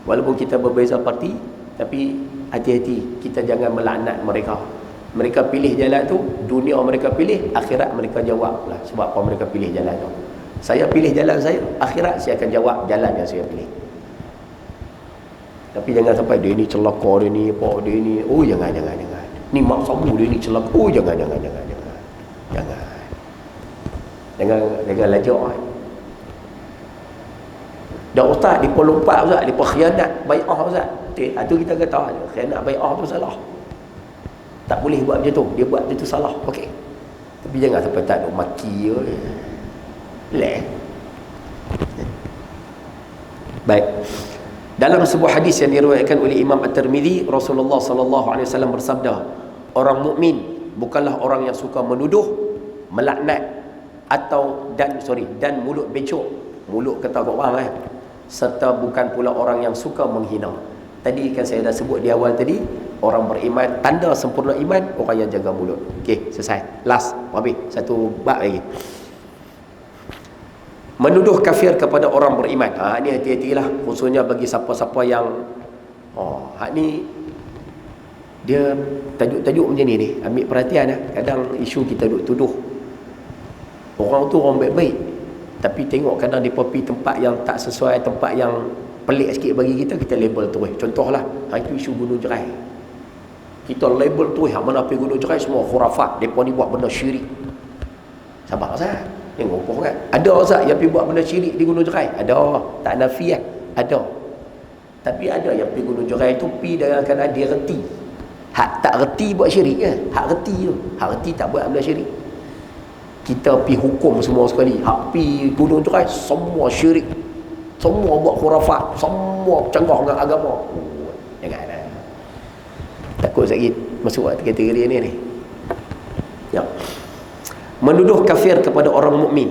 Walaupun kita berbeza parti, tapi hati-hati, kita jangan melaknat mereka. Mereka pilih jalan tu, dunia mereka pilih, akhirat mereka jawab lah sebab apa mereka pilih jalan tu. Saya pilih jalan saya, akhirat saya akan jawab jalan yang saya pilih. Tapi jangan sampai dia ni celaka, dia ni apa, dia ni, oh jangan. Ni mak sabu dia ni celaka, oh jangan. Jangan lajak. Dah ustaz depa lompat ustaz, depa khianat bai'ah ustaz. Itu kita kata khianat bai'ah tu salah. Tak boleh buat macam tu. Dia buat macam tu salah. Okey. Tapi jangan sampai tak nak maki je. Leh. Baik. Dalam sebuah hadis yang diriwayatkan oleh Imam At-Tirmizi, Rasulullah sallallahu alaihi wasallam bersabda, orang mukmin bukanlah orang yang suka menuduh, melaknat dan mulut becok. Mulut kata kat orang serta bukan pula orang yang suka menghina. Tadi kan saya dah sebut di awal tadi, orang beriman, tanda sempurna iman, orang yang jaga mulut. Okey, selesai. Last, habis. Satu bab lagi. Menuduh kafir kepada orang beriman. Ni hati-hatilah, khususnya bagi siapa-siapa yang hak ni dia tajuk-tajuk macam ni. Ambil perhatian kadang isu kita duk tuduh orang tu orang baik-baik, tapi tengok kadang dia pergi tempat yang tak sesuai, tempat yang pelik sikit bagi kita, kita label terus. Contohlah, itu isu bunuh cerai. Kita label terus, mana pergi bunuh cerai semua khurafat, mereka ni buat benda syirik. Sabar Ustaz, tengok apa kan? Ada Ustaz yang pergi buat benda syirik di bunuh cerai? Ada, tak nafi ada. Tapi ada yang pergi bunuh cerai tu pergi dalam keadaan dia reti. Hak tak reti buat syirik kan? Hak reti tu, hak reti tak buat benda syirik. Kita pergi hukum semua sekali. Hak pergi bunuh cerai semua syirik, semua buat khurafat, semua canggah dengan agama. Jangan ada. Takut sakit masuk kategori ni. Ya. Menuduh kafir kepada orang mukmin.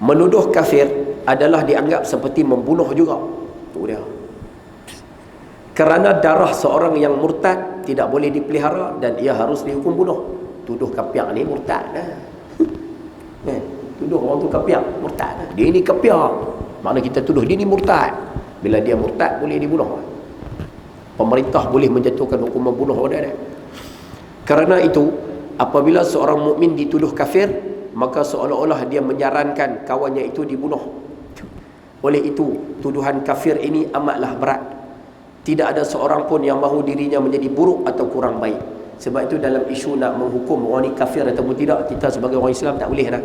Menuduh kafir adalah dianggap seperti membunuh juga. Tu dia. Kerana darah seorang yang murtad tidak boleh dipelihara dan ia harus dihukum bunuh. Tuduh kafir ni murtad dah. Tuduh orang tu kafir, murtad. Dia ni kafir. Makna kita tuduh dia ni murtad. Bila dia murtad boleh dibunuh. Pemerintah boleh menjatuhkan hukuman bunuh pada dia. Kerana itu, apabila seorang mukmin dituduh kafir, maka seolah-olah dia menyarankan kawannya itu dibunuh. Oleh itu, tuduhan kafir ini amatlah berat. Tidak ada seorang pun yang mahu dirinya menjadi buruk atau kurang baik. Sebab itu dalam isu nak menghukum orang ni kafir ataupun tidak, kita sebagai orang Islam tak boleh dah.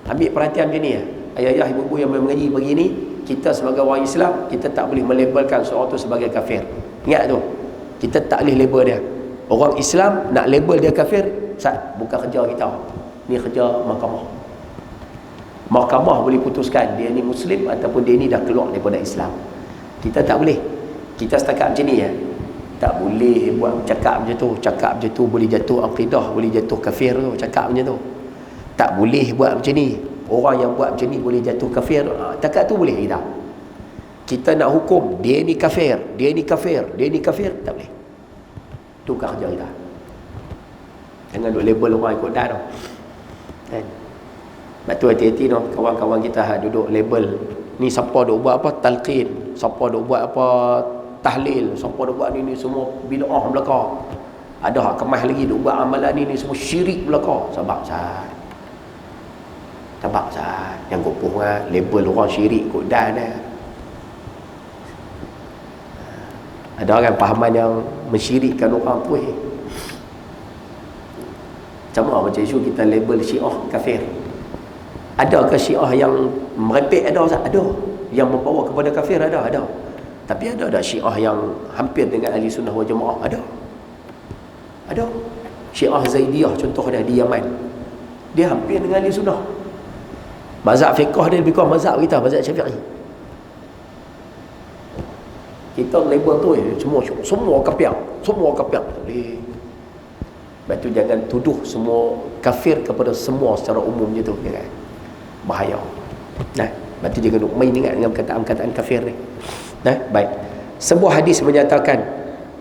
Ambil perhatian macam ni ayah-ayah, ibu-ibu yang mengaji begini, kita sebagai orang Islam, kita tak boleh melabelkan seorang tu sebagai kafir. Ingat tu, kita tak boleh label dia. Orang Islam nak label dia kafir, bukan kerja kita. Ni kerja mahkamah. Mahkamah boleh putuskan dia ni Muslim ataupun dia ni dah keluar daripada Islam. Kita tak boleh. Kita setakat macam ni tak boleh buat cakap macam tu. Cakap macam tu boleh jatuh akidah, boleh jatuh kafir tu. Cakap macam tu tak boleh buat macam ni. Orang yang buat macam ni boleh jatuh kafir. Cakap tu boleh kita. Kita nak hukum dia ni kafir, dia ni kafir, dia ni kafir, tak boleh. Tu kerja kita. Jangan duk label orang ikut dah tu. Kan? Sebab tu hati-hati tu kawan-kawan kita duduk label. Ni siapa duk buat apa talqin, siapa duk buat apa tahlil, siapa duk buat ni semua bid'ah belaka. Ada hak kemas lagi duk buat amalan ni semua syirik belaka. Sabar Ustaz. Sabar Ustaz. Yang kopoh label orang syirik kot dah. Ada orang pahaman yang mensyirikkan orang tu Sama macam isu kita label Syiah kafir. Adakah Syiah yang merepek? Ada Ustaz? Ada. Yang membawa kepada kafir? Ada. Tapi ada Syiah yang hampir dengan ahli sunnah wal jamaah? Ada. Syiah Zaidiyah contoh dia di Yaman, dia hampir dengan ahli sunnah. Mazhab fiqh dia lebih kurang mazhab kita, mazhab Syafi'i. Kita label tu semua kafir, semua kafir. Sebab tu jangan tuduh semua kafir kepada semua secara umum je tu, kan? Bahaya. Sebab tu jangan main ingat dengan perkataan-perkataan kafir ni. Baik. Sebuah hadis menyatakan,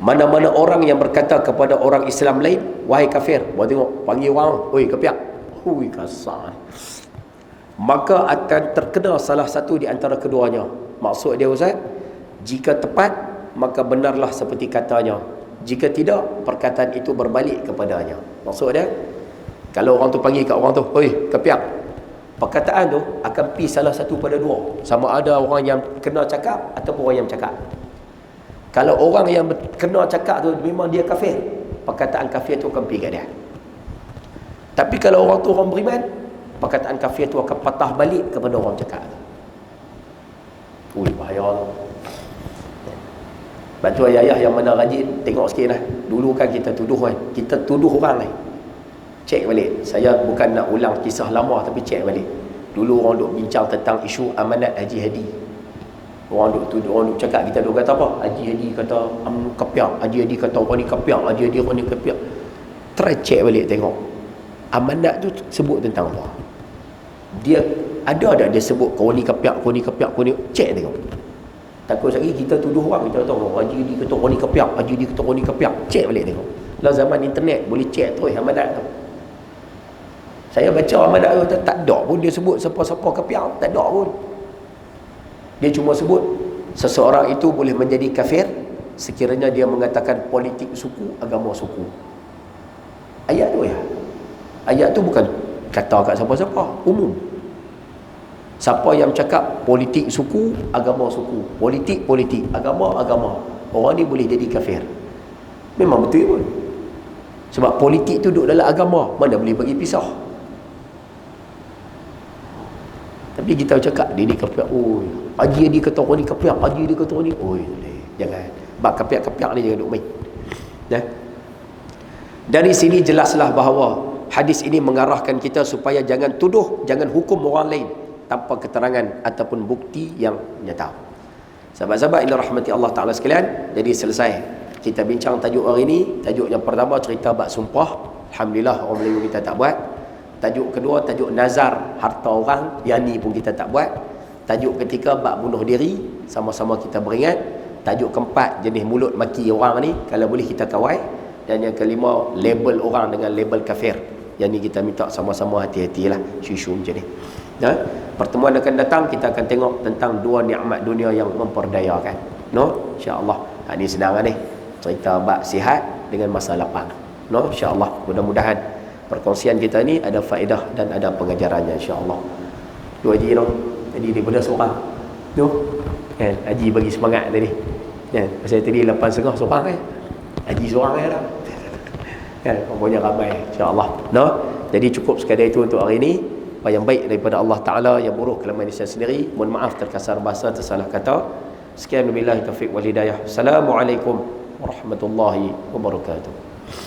mana-mana orang yang berkata kepada orang Islam lain, wahai kafir, buat tengok, panggil orang, oi kafir. hui kasar, maka akan terkena salah satu di antara keduanya. Maksud dia Ustaz, jika tepat maka benarlah seperti katanya, jika tidak perkataan itu berbalik kepadanya. Maksud dia, kalau orang tu panggil kat orang tu, "Oi, kepiak," perkataan tu akan pi salah satu pada dua, sama ada orang yang kena cakap ataupun orang yang cakap. Kalau orang yang kena cakap tu memang dia kafir, perkataan kafir tu akan pi kat dia. Tapi kalau orang tu orang beriman, perkataan kafir tu akan patah balik kepada orang cakap tu. Ui, bahaya tu. Sebab tu ayah-ayah yang mana rajin tengok sikit lah. Dulu kan kita tuduh kan, kita tuduh orang ni. Cek balik. Saya bukan nak ulang kisah lama, tapi cek balik. Dulu orang duk bincang tentang isu amanat Haji Hadi. Orang duk tuduh, orang duk cakap, kita duk kata apa? Haji Hadi kata kepiak, Haji Hadi kata orang ni kepiak, Haji Hadi orang ni kepiak. Try cek balik tengok. Amanat tu sebut tentang apa? Dia ada tak dia sebut kau ni kepiak, kau ni kepiak, kau ni? Cek tengok. Takut lagi kita tuduh orang, kita tahu Haji Hadi kata orang ni kepiak, Haji Hadi kata orang ni kepiak. Cek balik tengok. Dalam zaman internet boleh cek terus amanat tu. Saya baca amanat tu tak ada pun dia sebut siapa-siapa kepiak, tak ada pun. Dia cuma sebut seseorang itu boleh menjadi kafir sekiranya dia mengatakan politik suku, agama suku. Ayat tu ya. Ayat tu bukan kata kat siapa-siapa, umum. Siapa yang cakap politik suku, agama suku, politik, agama, orang ni boleh jadi kafir. Memang betul pun. Sebab politik tu duduk dalam agama, mana boleh bagi pisah. Tapi kita cakap dia ni kepiak, oi, Haji dia kata orang ni kepiak, Haji dia kata orang ni, oi, jangan. Bab kepiak-kepiak ni jangan duk main. Ya. Dari sini jelaslah bahawa hadis ini mengarahkan kita supaya jangan tuduh, jangan hukum orang lain tanpa keterangan ataupun bukti yang nyata. Sahabat-sahabat yang rahmati Allah Ta'ala sekalian, jadi selesai kita bincang tajuk hari ini. Tajuk yang pertama cerita bab sumpah. Alhamdulillah orang Melayu kita tak buat. Tajuk kedua tajuk nazar harta orang, yang ni pun kita tak buat. Tajuk ketiga bab bunuh diri, sama-sama kita beringat. Tajuk keempat jenis mulut maki orang ni, kalau boleh kita kawal. Dan yang kelima label orang dengan label kafir. Yang ni kita minta sama-sama hati-hatilah, syusyum macam ni. Ya? Pertemuan akan datang kita akan tengok tentang dua nikmat dunia yang memperdayakan. No, insya-Allah. Ini senang ni. Cerita bab sihat dengan masa lapang. No, insya-Allah. Mudah-mudahan perkongsian kita ni ada faedah dan ada pengajarannya, insya-Allah. Dua Haji no. Jadi daripada seorang. Tu kan Haji bagi semangat tadi. Kan pasal tadi 8.30 seorang kan. Haji seorang lah. Kan pokoknya ramai, insya-Allah. No. Jadi cukup sekadar itu untuk hari ini. Apa yang baik daripada Allah Ta'ala, yang buruk kelemahan diri saya sendiri. Mohon maaf terkasar bahasa, tersalah kata. Sekian, wabillahi taufiq wal hidayah. Assalamualaikum warahmatullahi wabarakatuh.